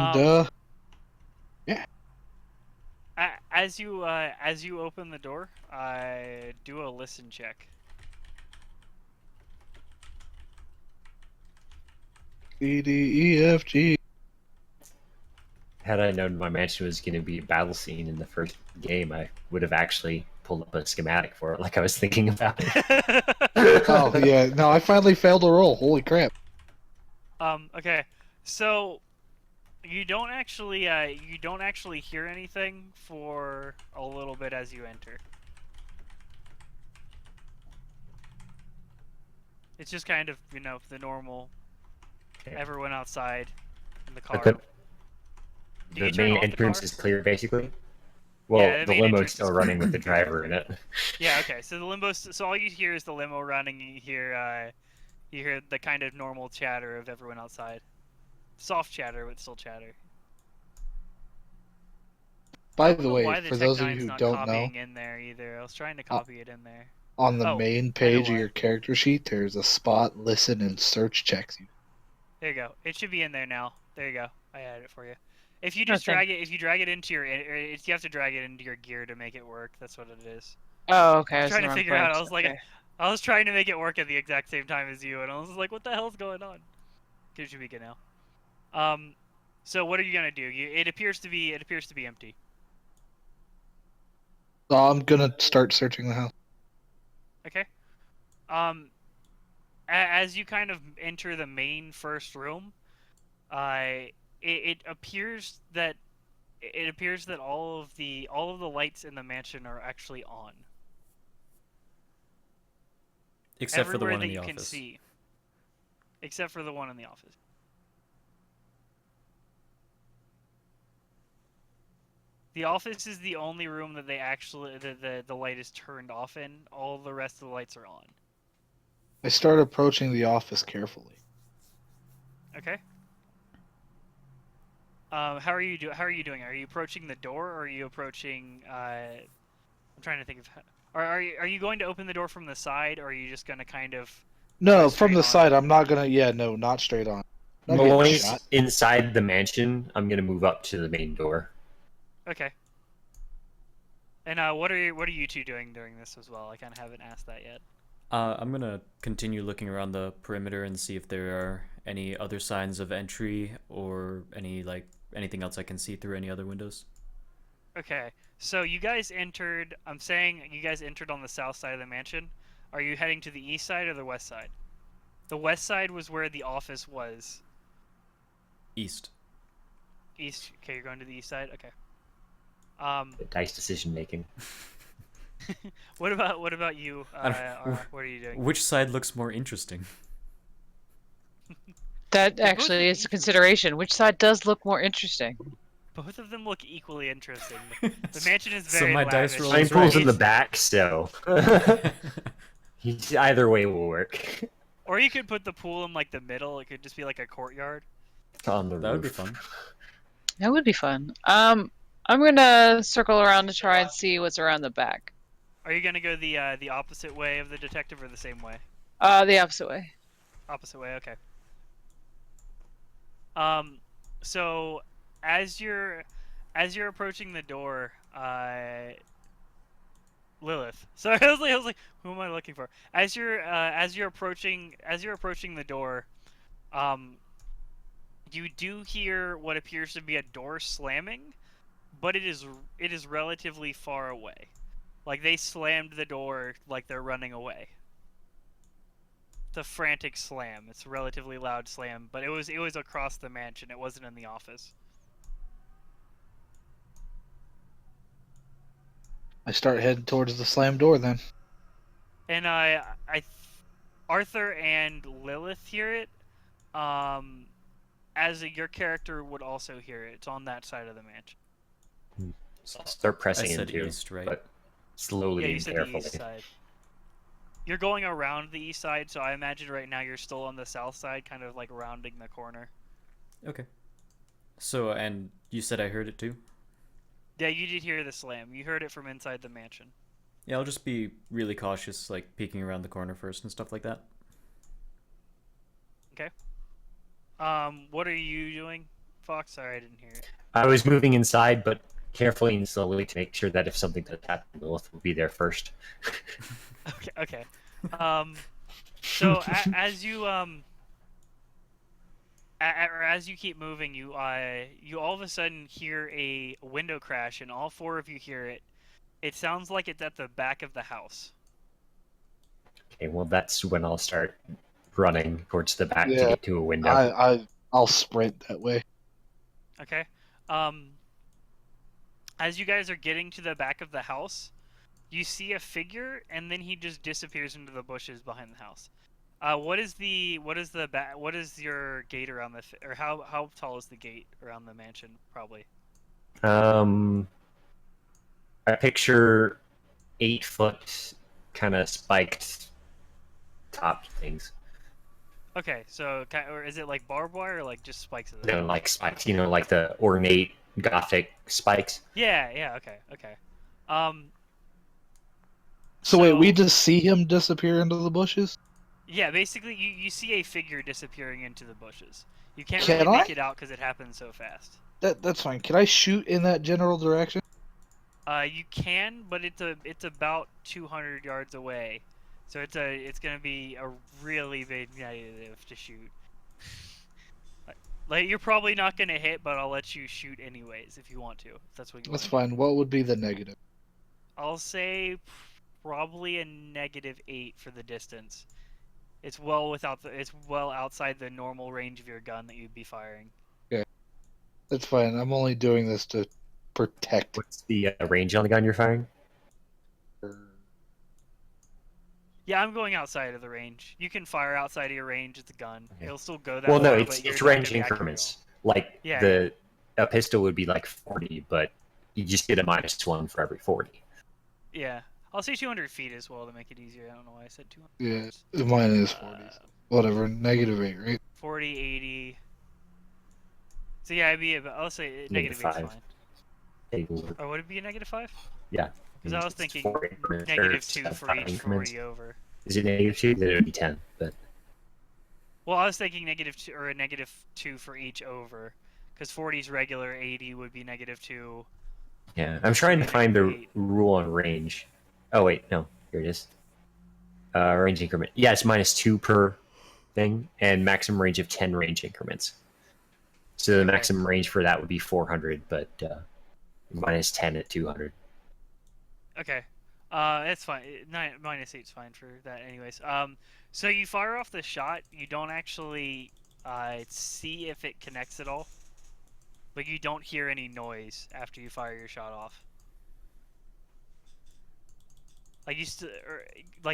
[SPEAKER 2] As you open the door, do a listen check.
[SPEAKER 4] C D E F G.
[SPEAKER 1] Had I known my mansion was going to be a battle scene in the first game, I would have actually pulled up a schematic for it, like I was thinking about it.
[SPEAKER 4] Oh yeah, no, I finally failed a roll. Holy crap!
[SPEAKER 2] Okay. So you don't actually hear anything for a little bit as you enter. It's just kind of, the normal
[SPEAKER 1] Okay.
[SPEAKER 2] everyone outside in the car.
[SPEAKER 1] But
[SPEAKER 2] Do
[SPEAKER 1] the
[SPEAKER 2] you turn
[SPEAKER 1] main
[SPEAKER 2] off the
[SPEAKER 1] entrance
[SPEAKER 2] car?
[SPEAKER 1] is clear, basically. Well,
[SPEAKER 2] Yeah, the
[SPEAKER 1] the
[SPEAKER 2] main
[SPEAKER 1] limo's
[SPEAKER 2] entrance
[SPEAKER 1] still
[SPEAKER 2] is
[SPEAKER 1] running with the driver in it.
[SPEAKER 2] Yeah, okay. So the limbo. So all you hear is the limo running. You hear the kind of normal chatter of everyone outside. Soft chatter, but still chatter.
[SPEAKER 4] By
[SPEAKER 2] I don't
[SPEAKER 4] the
[SPEAKER 2] know
[SPEAKER 4] way,
[SPEAKER 2] why the
[SPEAKER 4] for
[SPEAKER 2] Tech
[SPEAKER 4] those of you
[SPEAKER 2] 9's
[SPEAKER 4] who
[SPEAKER 2] not
[SPEAKER 4] don't know,
[SPEAKER 2] copying in there either. I was trying to copy it in there.
[SPEAKER 4] on the
[SPEAKER 2] Oh,
[SPEAKER 4] main
[SPEAKER 2] I know
[SPEAKER 4] page of
[SPEAKER 2] why.
[SPEAKER 4] your character sheet, there's a spot listen and search checks.
[SPEAKER 2] There you go. It should be in there now. There you go. I added it for you. If you
[SPEAKER 5] Oh,
[SPEAKER 2] just
[SPEAKER 5] thank-
[SPEAKER 2] if you drag it into your, you have to drag it into your gear to make it work. That's what it is.
[SPEAKER 5] Oh, okay.
[SPEAKER 2] I was trying
[SPEAKER 5] in
[SPEAKER 2] to
[SPEAKER 5] the wrong
[SPEAKER 2] figure out. I
[SPEAKER 5] place.
[SPEAKER 2] was like,
[SPEAKER 5] Okay.
[SPEAKER 2] I was trying to make it work at the exact same time as you, and I was like, what the hell's going on? It should be good now. So what are you gonna do? It appears to be empty.
[SPEAKER 4] So I'm gonna start searching the house.
[SPEAKER 2] Okay. As you kind of enter the main first room, it appears that all of the lights in the mansion are actually on.
[SPEAKER 3] Except for the
[SPEAKER 2] Everywhere
[SPEAKER 3] one
[SPEAKER 2] that
[SPEAKER 3] in the
[SPEAKER 2] you can
[SPEAKER 3] office.
[SPEAKER 2] see, except for the one in the office. The office is the only room that they actually the light is turned off in. All the rest of the lights are on.
[SPEAKER 4] I start approaching the office carefully.
[SPEAKER 2] Okay. How are you doing? Are you approaching the door, or are you approaching? I'm trying to think of. Are you going to open the door from the side, or are you just going to kind of?
[SPEAKER 4] No,
[SPEAKER 2] Go
[SPEAKER 4] from
[SPEAKER 2] straight
[SPEAKER 4] the
[SPEAKER 2] on.
[SPEAKER 4] side. I'm not gonna. Yeah, no, not straight on. Not getting
[SPEAKER 1] Once
[SPEAKER 4] shot.
[SPEAKER 1] inside the mansion, I'm going to move up to the main door.
[SPEAKER 2] Okay. And what are you two doing during this as well? I kind of haven't asked that yet.
[SPEAKER 3] I'm gonna continue looking around the perimeter and see if there are any other signs of entry or anything else I can see through any other windows.
[SPEAKER 2] Okay. So you guys entered. I'm saying you guys entered on the south side of the mansion. Are you heading to the east side or the west side? The west side was where the office was.
[SPEAKER 3] East.
[SPEAKER 2] East. Okay, you're going to the east side. Okay.
[SPEAKER 1] The dice decision making.
[SPEAKER 2] What about you?
[SPEAKER 3] I don't-
[SPEAKER 2] Ara? What are you doing?
[SPEAKER 3] Which side looks more interesting?
[SPEAKER 5] That
[SPEAKER 2] They're both
[SPEAKER 5] actually is a
[SPEAKER 2] interesting.
[SPEAKER 5] consideration. Which side does look more interesting?
[SPEAKER 2] Both of them look equally interesting. The mansion is
[SPEAKER 3] So
[SPEAKER 2] very
[SPEAKER 3] my dice
[SPEAKER 2] lavish.
[SPEAKER 3] roll
[SPEAKER 1] Mine
[SPEAKER 3] is
[SPEAKER 1] pulls
[SPEAKER 3] right.
[SPEAKER 1] in the back, so either way will work.
[SPEAKER 2] Or you could put the pool in like the middle. It could just be like a courtyard.
[SPEAKER 1] On the
[SPEAKER 3] That would be
[SPEAKER 1] roof.
[SPEAKER 3] fun.
[SPEAKER 5] That would be fun. I'm gonna circle around to try and see what's around the back.
[SPEAKER 2] Are you gonna go the opposite way of the detective or the same way?
[SPEAKER 5] The opposite way.
[SPEAKER 2] Opposite way. Okay. So as you're approaching the door, Lilith. Sorry, I was like, who am I looking for? As you're approaching the door, you do hear what appears to be a door slamming, but it is relatively far away. Like they slammed the door like they're running away. It's a frantic slam. It's a relatively loud slam, but it was across the mansion. It wasn't in the office.
[SPEAKER 4] I start heading towards the slam door then.
[SPEAKER 2] And Arthur and Lilith hear it. Your character would also hear it. It's on that side of the mansion.
[SPEAKER 1] So I'll start
[SPEAKER 3] I
[SPEAKER 1] pressing
[SPEAKER 3] said
[SPEAKER 1] into,
[SPEAKER 3] east, right?
[SPEAKER 1] but slowly
[SPEAKER 2] Yeah, you
[SPEAKER 1] and
[SPEAKER 2] said
[SPEAKER 1] carefully.
[SPEAKER 2] the east side. You're going around the east side, so I imagine right now you're still on the south side, kind of like rounding the corner.
[SPEAKER 3] Okay. So, and you said I heard it too?
[SPEAKER 2] Yeah, you did hear the slam. You heard it from inside the mansion.
[SPEAKER 3] Yeah, I'll just be really cautious, like peeking around the corner first and stuff like that.
[SPEAKER 2] Okay. What are you doing, Fox? Sorry, I didn't hear it.
[SPEAKER 1] I was moving inside, but carefully and slowly to make sure that if something does happen, Lilith will be there first.
[SPEAKER 2] Okay. Okay. So as you as you keep moving, you all of a sudden hear a window crash, and all four of you hear it. It sounds like it's at the back of the house.
[SPEAKER 1] Okay, well, that's when I'll start running towards the back to
[SPEAKER 4] Yeah,
[SPEAKER 1] get to a window.
[SPEAKER 4] I'll sprint that way.
[SPEAKER 2] Okay. As you guys are getting to the back of the house, you see a figure, and then he just disappears into the bushes behind the house. What is your gate around or how tall is the gate around the mansion? Probably.
[SPEAKER 1] I picture 8-foot kind of spiked top things.
[SPEAKER 2] Okay, so or is it like barbed wire or like just spikes of
[SPEAKER 1] No, like spikes, like the ornate gothic spikes.
[SPEAKER 2] Yeah, okay. Um,
[SPEAKER 4] So wait, we just see him disappear into the bushes?
[SPEAKER 2] Yeah, basically you see a figure disappearing into the bushes. You can't
[SPEAKER 4] Can
[SPEAKER 2] really make
[SPEAKER 4] I?
[SPEAKER 2] it out because it happens so fast.
[SPEAKER 4] That's fine. Can I shoot in that general direction?
[SPEAKER 2] You can, but it's about 200 yards away, so it's gonna be a really big negative to shoot. Like you're probably not gonna hit, but I'll let you shoot anyways if you want to. If that's what you want.
[SPEAKER 4] That's fine. What would be the negative?
[SPEAKER 2] I'll say probably a -8 for the distance. It's well outside the normal range of your gun that you'd be firing.
[SPEAKER 4] Okay, that's fine. I'm only doing this to protect.
[SPEAKER 1] What's the range on the gun you're firing?
[SPEAKER 2] Yeah, I'm going outside of the range. You can fire outside of your range with the gun.
[SPEAKER 1] Okay.
[SPEAKER 2] It'll still go that
[SPEAKER 1] Well, no,
[SPEAKER 2] far,
[SPEAKER 1] it's
[SPEAKER 2] but you're
[SPEAKER 1] it's
[SPEAKER 2] not gonna
[SPEAKER 1] range
[SPEAKER 2] be accurate at
[SPEAKER 1] increments.
[SPEAKER 2] all.
[SPEAKER 1] Like
[SPEAKER 2] Yeah,
[SPEAKER 1] a pistol would be like 40, but you just get a -1 for every 40.
[SPEAKER 2] Yeah. I'll say 200 feet as well to make it easier. I don't know why I said 200.
[SPEAKER 4] Yeah, mine is 40. Whatever, -8, right?
[SPEAKER 2] 40, 80. So yeah, it'd be about, I'll say -8's
[SPEAKER 1] -5.
[SPEAKER 2] fine.
[SPEAKER 1] Hey, look.
[SPEAKER 2] Or would it be a -5?
[SPEAKER 1] Yeah.
[SPEAKER 2] Because I was
[SPEAKER 1] It's
[SPEAKER 2] thinking
[SPEAKER 1] 4 increments, or
[SPEAKER 2] -2
[SPEAKER 1] it's,
[SPEAKER 2] for
[SPEAKER 1] 5
[SPEAKER 2] each
[SPEAKER 1] increments.
[SPEAKER 2] 40 over.
[SPEAKER 1] Is it -2? Then it would be 10. But
[SPEAKER 2] Well, I was thinking -2 or a -2 for each over. Because 40 is regular, 80 would be -2.
[SPEAKER 1] yeah, I'm trying to find the
[SPEAKER 2] -8.
[SPEAKER 1] rule on range. Oh wait, no, here it is. Range increment. Yeah, it's -2 per thing, and maximum range of 10 range increments. So the
[SPEAKER 2] Okay.
[SPEAKER 1] maximum range for that would be 400, but -10 at 200.
[SPEAKER 2] Okay. It's fine. -8's fine for that anyways. So you fire off the shot, you don't actually see if it connects at all. Like you don't hear any noise after you fire your shot off. Like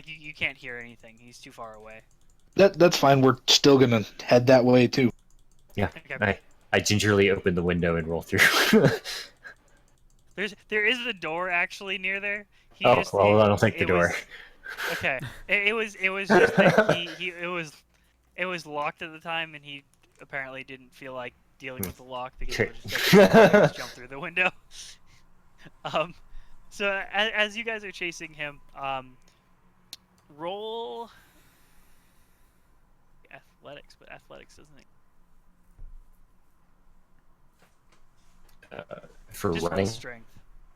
[SPEAKER 2] you can't hear anything. He's too far away.
[SPEAKER 4] That's fine. We're still gonna head that way too.
[SPEAKER 1] Yeah,
[SPEAKER 2] Okay.
[SPEAKER 1] I gingerly open the window and roll through.
[SPEAKER 2] There is a door actually near there.
[SPEAKER 1] I don't take the door.
[SPEAKER 2] Okay. It was just that it was locked at the time, and he apparently didn't feel like dealing with the lock because it would just jump through the window. So as you guys are chasing him, roll athletics, but athletics doesn't.
[SPEAKER 1] For
[SPEAKER 2] Just
[SPEAKER 1] running.
[SPEAKER 2] roll strength.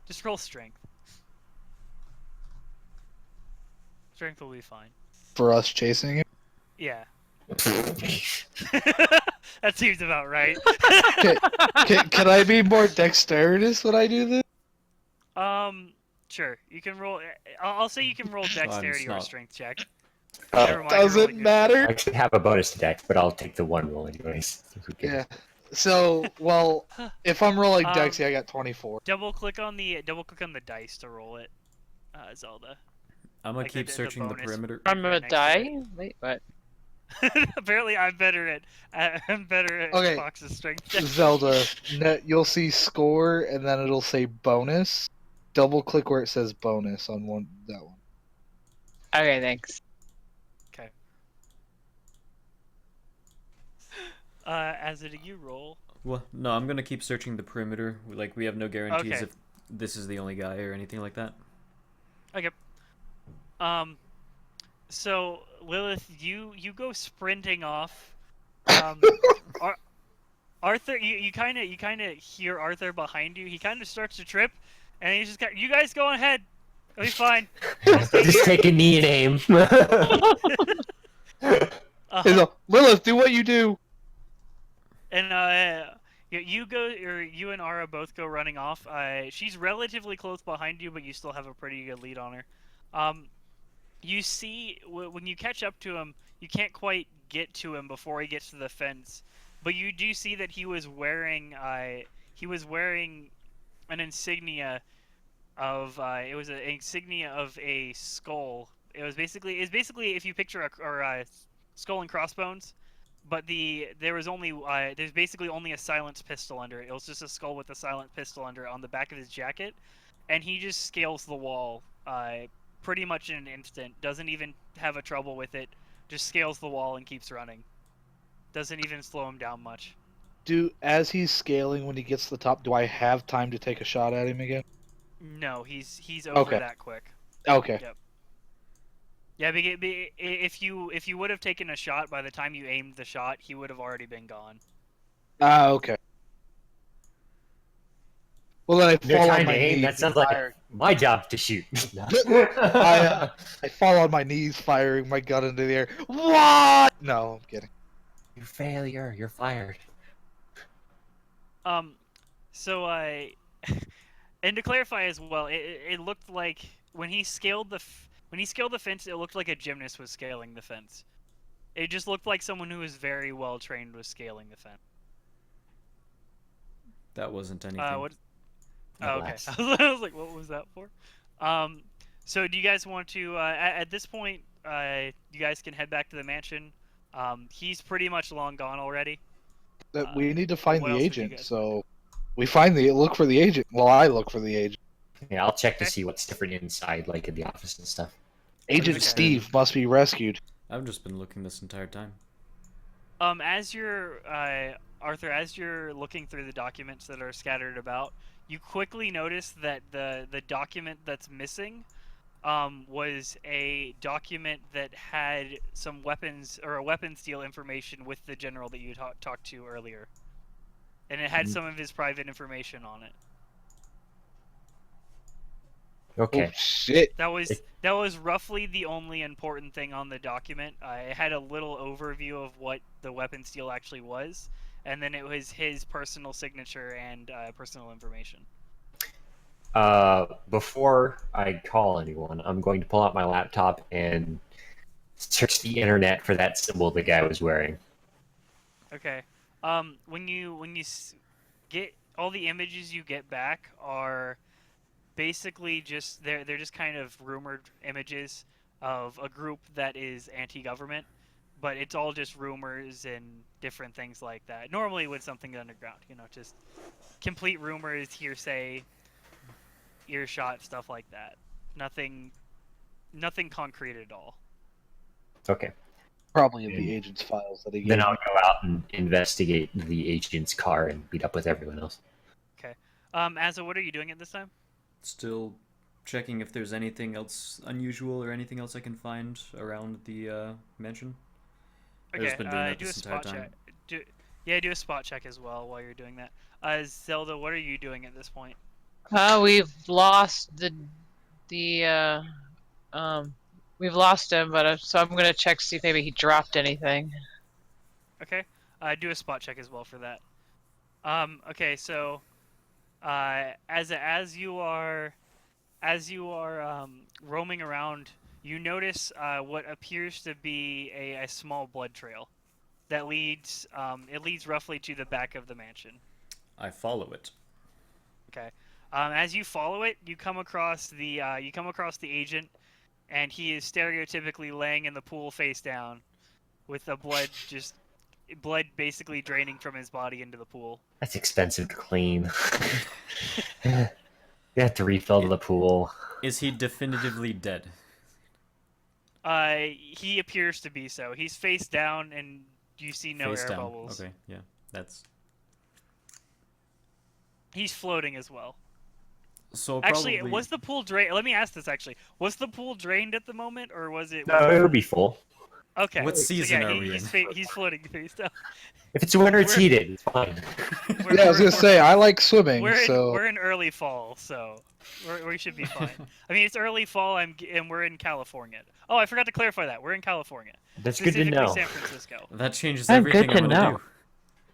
[SPEAKER 2] Just roll strength. Strength will be fine.
[SPEAKER 4] For us chasing him.
[SPEAKER 2] Yeah. That seems about right.
[SPEAKER 4] Can I be more dexterous when I do this?
[SPEAKER 2] Sure. You can roll. I'll say you can roll dexterity or a
[SPEAKER 3] not.
[SPEAKER 2] strength check. Never mind, you're
[SPEAKER 4] Doesn't
[SPEAKER 2] rolling your
[SPEAKER 4] matter.
[SPEAKER 1] I actually have a bonus to dex, but I'll take the one roll anyways. Who cares?
[SPEAKER 4] Yeah. So, well, if I'm rolling
[SPEAKER 2] Um,
[SPEAKER 4] dex, I got 24.
[SPEAKER 2] Double click on the dice to roll it, Zelda.
[SPEAKER 3] I'm gonna
[SPEAKER 2] Like
[SPEAKER 3] keep
[SPEAKER 2] the
[SPEAKER 3] searching the
[SPEAKER 2] bonus.
[SPEAKER 3] perimeter.
[SPEAKER 5] I'm gonna
[SPEAKER 2] Next to
[SPEAKER 5] die? Wait, what?
[SPEAKER 2] Apparently, I'm better at
[SPEAKER 4] Okay.
[SPEAKER 2] Fox's strength check.
[SPEAKER 4] Zelda, you'll see score, and then it'll say bonus. Double click where it says bonus on that one.
[SPEAKER 5] Okay, thanks.
[SPEAKER 2] As it you roll.
[SPEAKER 3] Well, no, I'm gonna keep searching the perimeter. Like we have no guarantees
[SPEAKER 2] Okay.
[SPEAKER 3] if this is the only guy or anything like that?
[SPEAKER 2] Okay. So Lilith, you go sprinting off. Ar- Arthur, you kind of hear Arthur behind you. He kind of starts to trip, and he just got, you guys go ahead. It'll be fine. I'll stay
[SPEAKER 1] Just
[SPEAKER 2] here.
[SPEAKER 1] take a knee and aim.
[SPEAKER 4] He's like, Lilith, do what you do.
[SPEAKER 2] And you go, or you and Ara both go running off. She's relatively close behind you, but you still have a pretty good lead on her. You see, when you catch up to him, you can't quite get to him before he gets to the fence, but you do see that he was wearing an insignia of it was an insignia of a skull. It's basically if you picture a skull and crossbones, but there's basically only a silenced pistol under it. It was just a skull with a silent pistol under it on the back of his jacket, and he just scales the wall pretty much in an instant. Doesn't even have a trouble with it. Just scales the wall and keeps running. Doesn't even slow him down much.
[SPEAKER 4] As he's scaling when he gets to the top, do I have time to take a shot at him again?
[SPEAKER 2] No, he's over
[SPEAKER 4] Okay.
[SPEAKER 2] that quick.
[SPEAKER 4] Okay.
[SPEAKER 2] Yep. Yeah, if you would have taken a shot by the time you aimed the shot, he would have already been gone.
[SPEAKER 4] Okay. Well, then I
[SPEAKER 1] You're
[SPEAKER 4] fall on
[SPEAKER 1] trying to
[SPEAKER 4] my
[SPEAKER 1] aim.
[SPEAKER 4] knees.
[SPEAKER 1] That sounds like
[SPEAKER 4] firing.
[SPEAKER 1] my job to shoot.
[SPEAKER 4] I fall on my knees, firing my gun into the air. What? No, I'm kidding.
[SPEAKER 1] You failure. You're fired.
[SPEAKER 2] So and to clarify as well, it looked like when he scaled the fence, it looked like a gymnast was scaling the fence. It just looked like someone who was very well trained was scaling the fence.
[SPEAKER 3] That wasn't anything.
[SPEAKER 2] What?
[SPEAKER 1] No,
[SPEAKER 2] Oh, okay.
[SPEAKER 1] that's-
[SPEAKER 2] I was like, what was that for? So do you guys want to? At this point, you guys can head back to the mansion. He's pretty much long gone already.
[SPEAKER 4] We need to find
[SPEAKER 2] what
[SPEAKER 4] the
[SPEAKER 2] else would you
[SPEAKER 4] agent,
[SPEAKER 2] guys-
[SPEAKER 4] so we look for the agent. Well, I look for the agent.
[SPEAKER 1] Yeah, I'll check to
[SPEAKER 2] Okay.
[SPEAKER 1] see what's different inside, like in the office and stuff.
[SPEAKER 4] Agent
[SPEAKER 3] Okay.
[SPEAKER 4] Steve must be rescued.
[SPEAKER 3] I've just been looking this entire time.
[SPEAKER 2] As you're Arthur, as you're looking through the documents that are scattered about, you quickly notice that the document that's missing was a document that had some weapons or a weapons deal information with the general that you talked to earlier, and it had some of his private information on it.
[SPEAKER 1] Okay.
[SPEAKER 4] Oh shit!
[SPEAKER 2] That was roughly the only important thing on the document. It had a little overview of what the weapons deal actually was, and then it was his personal signature and personal information.
[SPEAKER 1] Before I call anyone, I'm going to pull out my laptop and search the internet for that symbol the guy was wearing.
[SPEAKER 2] Okay. When you get all the images you get back are basically just they're just kind of rumored images of a group that is anti-government, but it's all just rumors and different things like that. Normally with something underground, just complete rumors, hearsay, earshot, stuff like that. Nothing concrete at all.
[SPEAKER 1] Okay.
[SPEAKER 4] Probably in the agent's files that he gave
[SPEAKER 1] Then I'll
[SPEAKER 4] me.
[SPEAKER 1] go out and investigate the agent's car and meet up with everyone else.
[SPEAKER 2] Okay. Asa, what are you doing at this time?
[SPEAKER 3] Still checking if there's anything else unusual or anything else I can find around the mansion. I've
[SPEAKER 2] Okay,
[SPEAKER 3] just been doing that
[SPEAKER 2] do a
[SPEAKER 3] this entire
[SPEAKER 2] spot
[SPEAKER 3] time.
[SPEAKER 2] check. Do a spot check as well while you're doing that. Zelda, what are you doing at this point?
[SPEAKER 5] We've lost we've lost him, but so I'm gonna check see if maybe he dropped anything.
[SPEAKER 2] Okay, do a spot check as well for that. Okay, so as you are roaming around, you notice what appears to be a small blood trail that leads roughly to the back of the mansion.
[SPEAKER 3] I follow it.
[SPEAKER 2] Okay. As you follow it, you come across the agent, and he is stereotypically laying in the pool face down, with the blood basically draining from his body into the pool.
[SPEAKER 1] That's expensive to clean. You have to refill the pool.
[SPEAKER 3] Is he definitively dead?
[SPEAKER 2] He appears to be so. He's face down, and you see no
[SPEAKER 3] Face
[SPEAKER 2] air
[SPEAKER 3] down.
[SPEAKER 2] bubbles.
[SPEAKER 3] Okay, yeah, that's.
[SPEAKER 2] He's floating as well.
[SPEAKER 3] So
[SPEAKER 2] Actually,
[SPEAKER 3] probably
[SPEAKER 2] was the pool drained? Let me ask this. Actually, was the pool drained at the moment, or was it?
[SPEAKER 1] No, it would be full.
[SPEAKER 2] Okay.
[SPEAKER 3] What
[SPEAKER 2] so
[SPEAKER 3] season
[SPEAKER 2] yeah,
[SPEAKER 3] are we in?
[SPEAKER 2] he's floating through stuff.
[SPEAKER 1] If it's winter, it's
[SPEAKER 2] We're-
[SPEAKER 1] heated. It's fine.
[SPEAKER 2] We're-
[SPEAKER 4] Yeah, I was
[SPEAKER 2] we're-
[SPEAKER 4] gonna say I like swimming,
[SPEAKER 2] We're in
[SPEAKER 4] so
[SPEAKER 2] we're in early fall, so we should be fine. I mean, it's early fall. And we're in California. Oh, I forgot to clarify that we're in California,
[SPEAKER 1] That's good to
[SPEAKER 2] specifically
[SPEAKER 1] know.
[SPEAKER 2] San Francisco.
[SPEAKER 3] That changes
[SPEAKER 5] Oh,
[SPEAKER 3] everything
[SPEAKER 5] good
[SPEAKER 3] I'm
[SPEAKER 5] to
[SPEAKER 3] gonna
[SPEAKER 5] know.
[SPEAKER 3] do.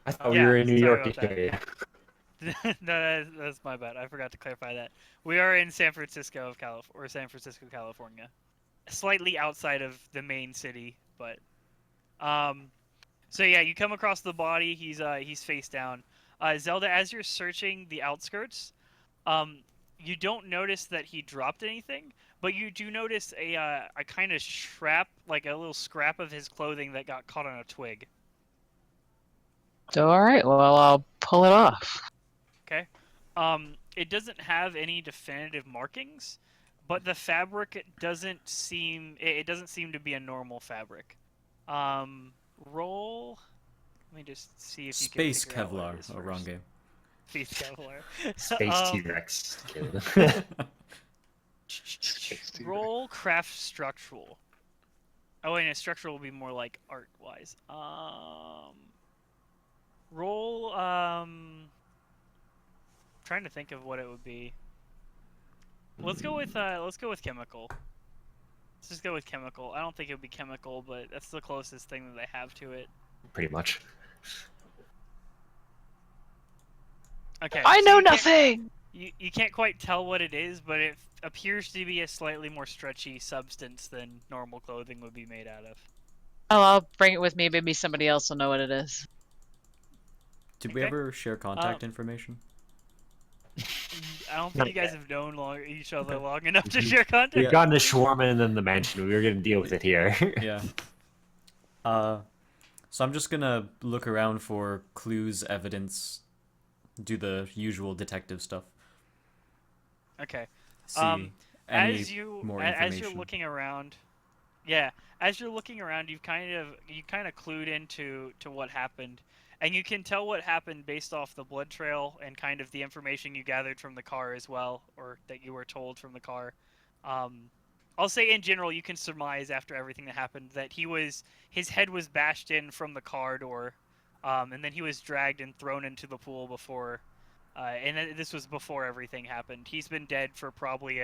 [SPEAKER 1] I thought we
[SPEAKER 2] Yeah,
[SPEAKER 1] were in New
[SPEAKER 2] sorry
[SPEAKER 1] York
[SPEAKER 2] about that.
[SPEAKER 1] area.
[SPEAKER 2] No, that's my bad. I forgot to clarify that. We are in San Francisco of San Francisco, California, slightly outside of the main city, but So yeah, you come across the body. He's face down. Zelda, as you're searching the outskirts, you don't notice that he dropped anything, but you do notice a kind of scrap, like a little scrap of his clothing that got caught on a twig.
[SPEAKER 5] All right, well, I'll pull it off.
[SPEAKER 2] Okay. It doesn't have any definitive markings, but the fabric doesn't seem to be a normal fabric. Roll. Let me just see if you
[SPEAKER 3] Space
[SPEAKER 2] can figure out what
[SPEAKER 3] Kevlar.
[SPEAKER 2] it is
[SPEAKER 3] Oh, wrong
[SPEAKER 2] first.
[SPEAKER 3] game.
[SPEAKER 2] Space Kevlar.
[SPEAKER 1] Space T-Rex.
[SPEAKER 2] Roll craft structural. Oh wait, no, structural will be more like art wise. Roll trying to think of what it would be. Let's go with chemical. Let's just go with chemical. I don't think it would be chemical, but that's the closest thing that they have to it.
[SPEAKER 1] Pretty much.
[SPEAKER 2] Okay.
[SPEAKER 5] I
[SPEAKER 2] so
[SPEAKER 5] know
[SPEAKER 2] you can't-
[SPEAKER 5] nothing.
[SPEAKER 2] You can't quite tell what it is, but it appears to be a slightly more stretchy substance than normal clothing would be made out of.
[SPEAKER 5] Oh, I'll bring it with me. Maybe somebody else will know what it is.
[SPEAKER 3] Did we
[SPEAKER 2] Okay.
[SPEAKER 3] ever share contact information?
[SPEAKER 2] I don't think
[SPEAKER 1] Not
[SPEAKER 2] you guys
[SPEAKER 1] yet.
[SPEAKER 2] have known each other long enough to share contact.
[SPEAKER 1] We've gotten to Shawarma and then the mansion. We were going to deal with it here.
[SPEAKER 3] Yeah. So I'm just gonna look around for clues, evidence, do the usual detective stuff.
[SPEAKER 2] Okay.
[SPEAKER 3] See any more
[SPEAKER 2] as
[SPEAKER 3] information.
[SPEAKER 2] you're looking around, yeah, as you're looking around, you kind of clued into what happened, and you can tell what happened based off the blood trail and kind of the information you gathered from the car as well, or that you were told from the car. I'll say in general, you can surmise after everything that happened that his head was bashed in from the car door, and then he was dragged and thrown into the pool before. This was before everything happened. He's been dead for probably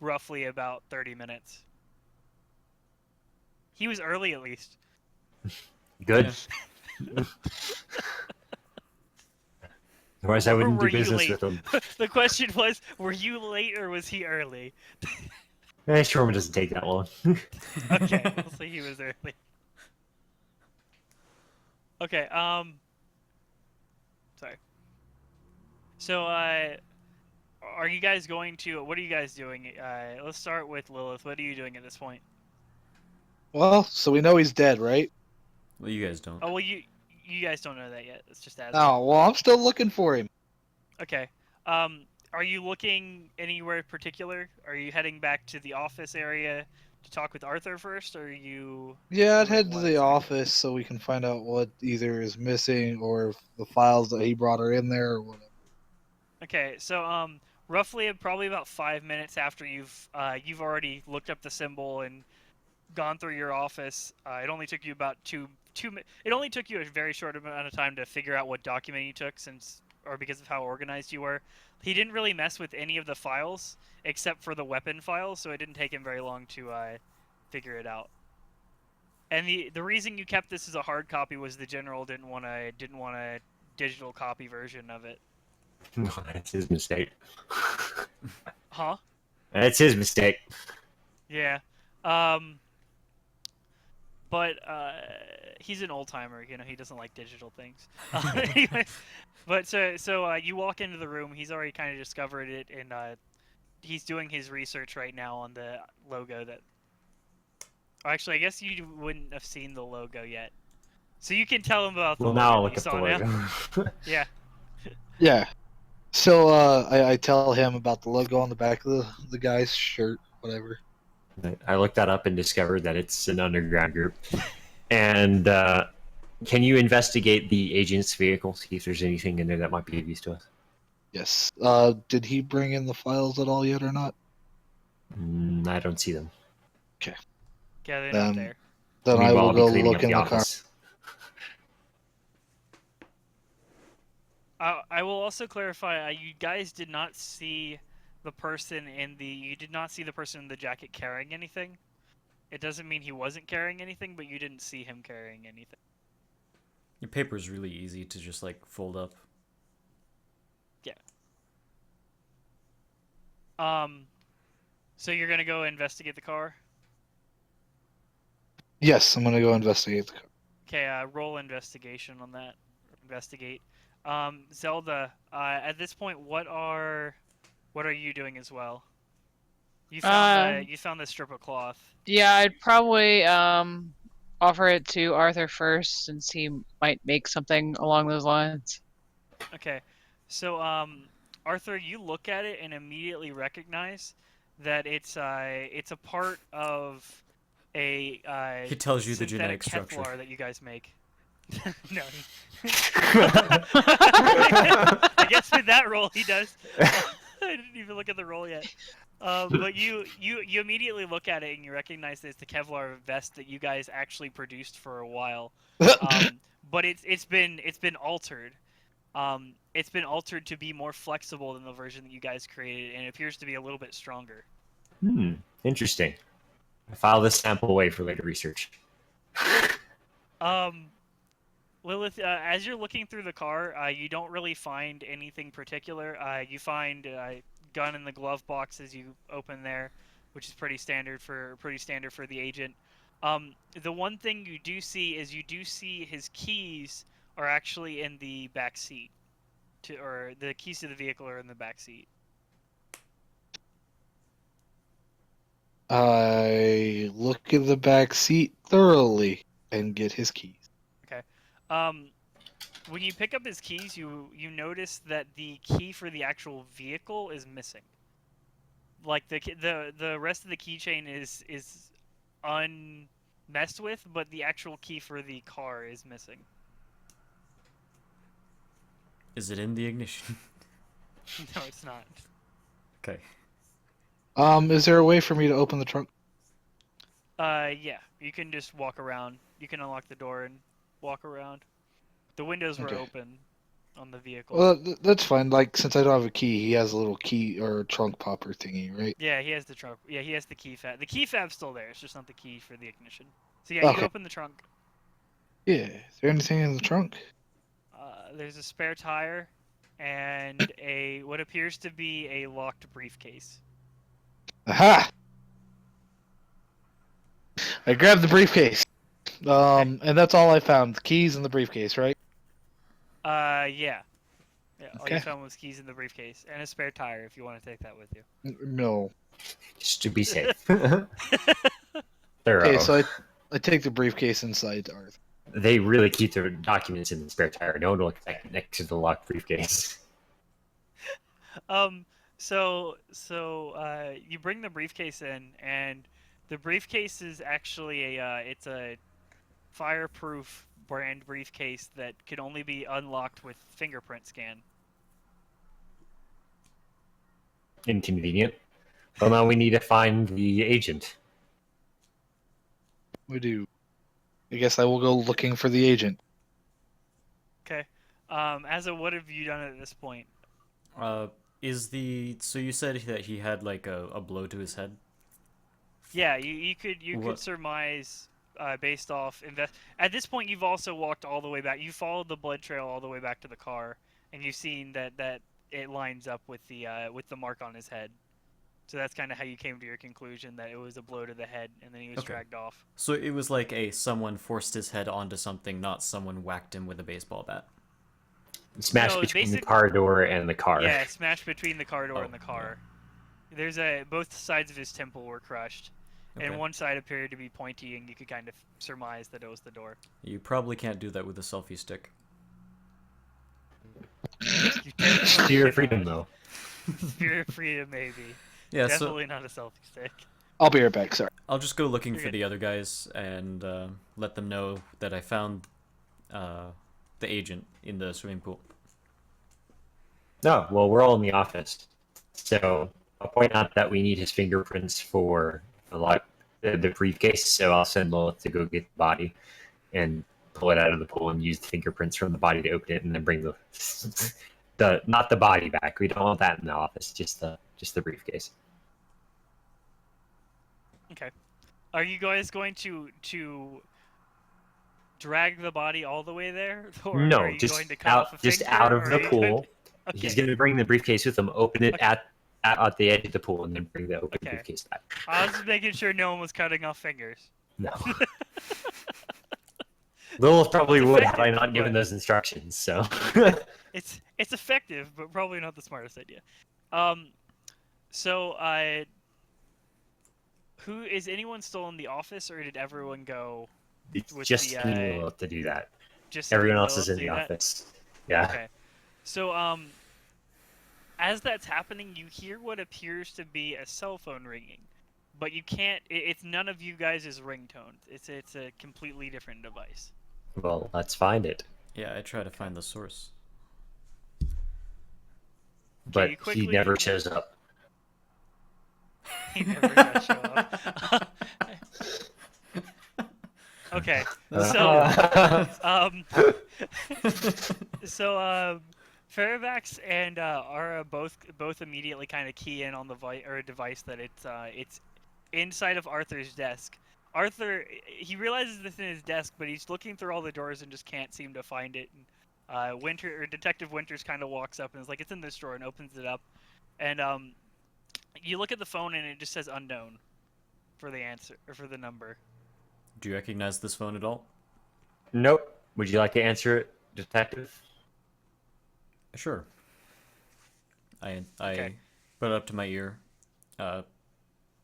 [SPEAKER 2] roughly about 30 minutes. He was early at least.
[SPEAKER 1] Good. Otherwise, I
[SPEAKER 2] Or
[SPEAKER 1] wouldn't
[SPEAKER 2] were
[SPEAKER 1] do
[SPEAKER 2] you
[SPEAKER 1] business
[SPEAKER 2] late?
[SPEAKER 1] with him.
[SPEAKER 2] The question was, were you late or was he early?
[SPEAKER 1] Shawarma doesn't take that long.
[SPEAKER 2] Okay, we'll say he was early. Okay, sorry. So, are you guys going to? What are you guys doing? Let's start with Lilith. What are you doing at this point?
[SPEAKER 4] well, so we know he's dead, right?
[SPEAKER 3] Well, you guys don't.
[SPEAKER 2] Oh well, you guys don't know that yet. It's just as.
[SPEAKER 4] Oh, well, I'm still looking for him.
[SPEAKER 2] Okay. Are you looking anywhere particular? Are you heading back to the office area to talk with Arthur first, or are you?
[SPEAKER 4] Yeah, I'd
[SPEAKER 2] doing
[SPEAKER 4] head to
[SPEAKER 2] what
[SPEAKER 4] the
[SPEAKER 2] exactly?
[SPEAKER 4] office so we can find out what either is missing or if the files that he brought are in there or whatever.
[SPEAKER 2] Okay, so roughly probably about 5 minutes after you've already looked up the symbol and gone through your office. It only took you about It only took you a very short amount of time to figure out what document you took, because of how organized you were. He didn't really mess with any of the files except for the weapon files, so it didn't take him very long to figure it out. And the reason you kept this as a hard copy was the general didn't want a digital copy version of it.
[SPEAKER 1] No, that's his mistake.
[SPEAKER 2] Huh?
[SPEAKER 1] That's his mistake.
[SPEAKER 2] Yeah. But he's an old timer, he doesn't like digital things. Anyway, but so you walk into the room. He's already kind of discovered it, and he's doing his research right now on the logo. Actually, I guess you wouldn't have seen the logo yet, so you can tell him about the
[SPEAKER 1] Well,
[SPEAKER 2] logo.
[SPEAKER 1] now I'll
[SPEAKER 2] that
[SPEAKER 1] look
[SPEAKER 2] you
[SPEAKER 1] up the
[SPEAKER 2] saw now.
[SPEAKER 1] logo.
[SPEAKER 2] Yeah.
[SPEAKER 4] Yeah. So I tell him about the logo on the back of the guy's shirt, whatever.
[SPEAKER 1] I looked that up and discovered that it's an underground group. And can you investigate the agent's vehicle, see if there's anything in there that might be of use to us?
[SPEAKER 4] Yes. Did he bring in the files at all yet or not?
[SPEAKER 1] I don't see them.
[SPEAKER 2] Yeah, they're not
[SPEAKER 4] Then,
[SPEAKER 2] there.
[SPEAKER 4] then I
[SPEAKER 1] Meanwhile,
[SPEAKER 4] will
[SPEAKER 1] I'll be
[SPEAKER 4] go
[SPEAKER 1] cleaning
[SPEAKER 4] look
[SPEAKER 1] up
[SPEAKER 4] in
[SPEAKER 1] the
[SPEAKER 4] the car.
[SPEAKER 1] office.
[SPEAKER 2] I will also clarify. You guys did not see the person in the. You did not see the person in the jacket carrying anything. It doesn't mean he wasn't carrying anything, but you didn't see him carrying anything.
[SPEAKER 3] Your paper's really easy to just like fold up.
[SPEAKER 2] So you're gonna go investigate the car.
[SPEAKER 4] Yes, I'm gonna go investigate the car.
[SPEAKER 2] Okay, roll investigation on that. Investigate. Zelda. At this point, what are you doing as well? You found the strip of cloth.
[SPEAKER 5] Yeah, I'd probably offer it to Arthur first, since he might make something along those lines.
[SPEAKER 2] Okay, so Arthur, you look at it and immediately recognize that it's a part of a
[SPEAKER 3] He tells you the
[SPEAKER 2] synthetic
[SPEAKER 3] genetic structure.
[SPEAKER 2] Kevlar that you guys make. No.
[SPEAKER 1] I
[SPEAKER 2] I guess with that roll he does. I didn't even look at the roll yet. But you immediately look at it and you recognize that it's the Kevlar vest that you guys actually produced for a while. But it's been altered. It's been altered to be more flexible than the version that you guys created, and it appears to be a little bit stronger.
[SPEAKER 1] Interesting. I file this sample away for later research.
[SPEAKER 2] Lilith, as you're looking through the car, you don't really find anything particular. You find a gun in the glove box as you open there, which is pretty standard for the agent. The one thing you do see is his keys are actually in the back seat, or the keys to the vehicle are in the back seat.
[SPEAKER 4] I look in the back seat thoroughly and get his keys.
[SPEAKER 2] Okay. When you pick up his keys, you notice that the key for the actual vehicle is missing. Like the rest of the keychain is unmessed with, but the actual key for the car is missing.
[SPEAKER 3] Is it in the ignition?
[SPEAKER 2] No, it's not.
[SPEAKER 3] Okay.
[SPEAKER 4] Is there a way for me to open the trunk?
[SPEAKER 2] Yeah, you can just walk around. You can unlock the door and walk around. The windows were
[SPEAKER 4] Okay.
[SPEAKER 2] open on the vehicle.
[SPEAKER 4] Well, that's fine. Like, since I don't have a key, he has a little key or trunk popper thingy, right?
[SPEAKER 2] Yeah, he has the trunk. Yeah, he has the key fob. The key fob's still there. It's just not the key for the ignition. So yeah, you
[SPEAKER 4] Okay.
[SPEAKER 2] open the trunk.
[SPEAKER 4] Yeah. Is there anything in the trunk?
[SPEAKER 2] There's a spare tire and what appears to be a locked briefcase.
[SPEAKER 4] Aha! I grabbed the briefcase. And that's all I found. The keys in the briefcase, right?
[SPEAKER 2] Yeah. Yeah, all you
[SPEAKER 4] Okay.
[SPEAKER 2] found was keys in the briefcase and a spare tire if you want to take that with you.
[SPEAKER 4] No.
[SPEAKER 1] Just to be safe. Thorough.
[SPEAKER 4] Okay, so I take the briefcase inside to Arthur.
[SPEAKER 1] They really keep their documents in the spare tire. No one will expect it next to the locked briefcase.
[SPEAKER 2] So you bring the briefcase in, and the briefcase is actually it's a fireproof brand briefcase that could only be unlocked with fingerprint scan.
[SPEAKER 1] Inconvenient. Well, now we need to find the agent.
[SPEAKER 4] We do. I guess I will go looking for the agent.
[SPEAKER 2] Okay. Asa, what have you done at this point?
[SPEAKER 3] So you said that he had like a blow to his head?
[SPEAKER 2] Yeah, you could
[SPEAKER 3] What?
[SPEAKER 2] surmise based off At this point, you've also walked all the way back. You followed the blood trail all the way back to the car, and you've seen that it lines up with the mark on his head. So that's kind of how you came to your conclusion that it was a blow to the head, and then he was
[SPEAKER 3] Okay.
[SPEAKER 2] dragged off.
[SPEAKER 3] So it was like someone forced his head onto something, not someone whacked him with a baseball bat.
[SPEAKER 1] Smash
[SPEAKER 2] No,
[SPEAKER 1] between the
[SPEAKER 2] basic-
[SPEAKER 1] car door and the car.
[SPEAKER 2] Yeah, smashed between the car door
[SPEAKER 3] Oh,
[SPEAKER 2] and the car. There's both sides of his temple were crushed,
[SPEAKER 3] Okay.
[SPEAKER 2] and one side appeared to be pointy, and you could kind of surmise that it was the door.
[SPEAKER 3] You probably can't do that with a selfie stick.
[SPEAKER 2] You definitely
[SPEAKER 1] Spear of
[SPEAKER 2] cannot.
[SPEAKER 1] freedom, though.
[SPEAKER 2] Spear of freedom, maybe.
[SPEAKER 3] Yeah, so
[SPEAKER 2] Definitely not a selfie stick.
[SPEAKER 4] I'll be right back, sorry.
[SPEAKER 3] I'll just go looking
[SPEAKER 2] You're
[SPEAKER 3] for
[SPEAKER 2] good.
[SPEAKER 3] the other guys and let them know that I found the agent in the swimming pool.
[SPEAKER 1] No, well, we're all in the office. So I'll point out that we need his fingerprints for the briefcase. So I'll send Lilith to go get the body and pull it out of the pool and use the fingerprints from the body to open it, and then bring the not the body back. We don't want that in the office. Just the briefcase.
[SPEAKER 2] Okay. Are you guys going to drag the body all the way there, or
[SPEAKER 1] No,
[SPEAKER 2] are you
[SPEAKER 1] just
[SPEAKER 2] going to cut off a
[SPEAKER 1] just
[SPEAKER 2] finger,
[SPEAKER 1] out of
[SPEAKER 2] or
[SPEAKER 1] the
[SPEAKER 2] are you going
[SPEAKER 1] pool.
[SPEAKER 2] to- Okay.
[SPEAKER 1] He's going to bring the briefcase with him, open it
[SPEAKER 2] Okay.
[SPEAKER 1] at the edge of the pool, and then bring the open
[SPEAKER 2] Okay.
[SPEAKER 1] briefcase back.
[SPEAKER 2] I was just making sure no one was cutting off fingers.
[SPEAKER 1] No. Lilith probably
[SPEAKER 2] It's
[SPEAKER 1] would have I
[SPEAKER 2] effective,
[SPEAKER 1] not given
[SPEAKER 2] but-
[SPEAKER 1] those instructions. So.
[SPEAKER 2] It's effective, but probably not the smartest idea. So who is anyone still in the office, or did everyone go?
[SPEAKER 1] It's
[SPEAKER 2] With
[SPEAKER 1] just
[SPEAKER 2] the,
[SPEAKER 1] me and Lilith to do that.
[SPEAKER 2] Just
[SPEAKER 1] Everyone
[SPEAKER 2] you,
[SPEAKER 1] else is
[SPEAKER 2] Lilith,
[SPEAKER 1] in the
[SPEAKER 2] do that?
[SPEAKER 1] office. Yeah.
[SPEAKER 2] Okay. So as that's happening, you hear what appears to be a cell phone ringing, but you can't. It's none of you guys' ringtones. It's a completely different device.
[SPEAKER 1] Well, let's find it.
[SPEAKER 3] Yeah, I try to find the source.
[SPEAKER 1] But
[SPEAKER 2] you
[SPEAKER 1] he
[SPEAKER 2] quickly-
[SPEAKER 1] never shows up.
[SPEAKER 2] He never does show up. Okay. So Fairfax and Ara both immediately kind of key in on the device that it's inside of Arthur's desk. Arthur, he realizes it's in his desk, but he's looking through all the doors and just can't seem to find it. And, Detective Winters kind of walks up and is like, "It's in this drawer," and opens it up. And you look at the phone and it just says unknown for the answer or for the number.
[SPEAKER 3] Do you recognize this phone at all?
[SPEAKER 1] Nope. Would you like to answer it, Detective?
[SPEAKER 3] Sure. I
[SPEAKER 2] Okay.
[SPEAKER 3] put it up to my ear.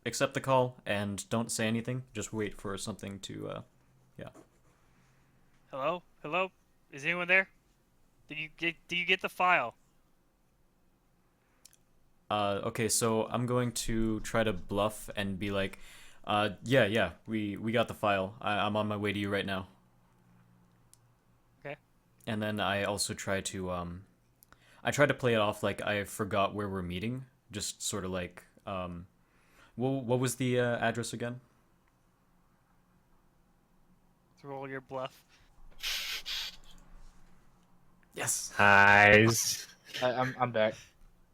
[SPEAKER 3] Accept the call and don't say anything. Just wait for something to, yeah.
[SPEAKER 2] Hello? Hello? Is anyone there? Did you get the file?
[SPEAKER 3] Okay, so I'm going to try to bluff and be like, yeah, we got the file. I'm on my way to you right now.
[SPEAKER 2] Okay.
[SPEAKER 3] And then I also try to, I try to play it off like I forgot where we're meeting. Just sort of like, what was the address again?
[SPEAKER 2] Roll your bluff.
[SPEAKER 3] Yes.
[SPEAKER 1] Eyes.
[SPEAKER 4] I'm back.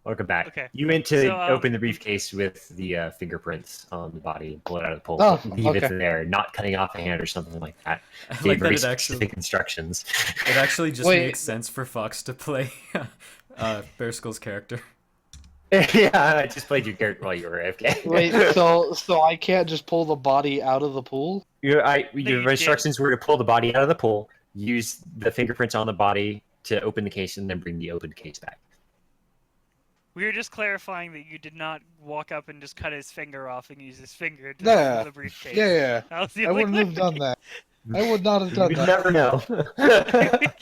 [SPEAKER 1] Welcome back.
[SPEAKER 2] Okay.
[SPEAKER 1] You went to
[SPEAKER 2] So,
[SPEAKER 1] open the briefcase with the fingerprints on the body and pull it out of the pool.
[SPEAKER 4] Oh,
[SPEAKER 1] Leave it
[SPEAKER 4] okay.
[SPEAKER 1] there, not cutting off a hand or something like that.
[SPEAKER 3] I
[SPEAKER 1] Gave
[SPEAKER 3] like that
[SPEAKER 1] very
[SPEAKER 3] it actually,
[SPEAKER 1] specific instructions.
[SPEAKER 3] it actually just
[SPEAKER 4] Wait.
[SPEAKER 3] makes sense for Fox to play Bear Skull's character.
[SPEAKER 1] Yeah, I just played your character while you were AFK.
[SPEAKER 4] Wait, so I can't just pull the body out of the pool?
[SPEAKER 1] Your
[SPEAKER 2] you did.
[SPEAKER 1] instructions were to pull the body out of the pool, use the fingerprints on the body to open the case, and then bring the open case back.
[SPEAKER 2] We were just clarifying that you did not walk up and just cut his finger off and use his finger to
[SPEAKER 4] Yeah.
[SPEAKER 2] open the briefcase.
[SPEAKER 4] Yeah,
[SPEAKER 2] That was the
[SPEAKER 4] I
[SPEAKER 2] only
[SPEAKER 4] wouldn't have done that. I would not have done
[SPEAKER 1] You
[SPEAKER 4] that.
[SPEAKER 1] never know.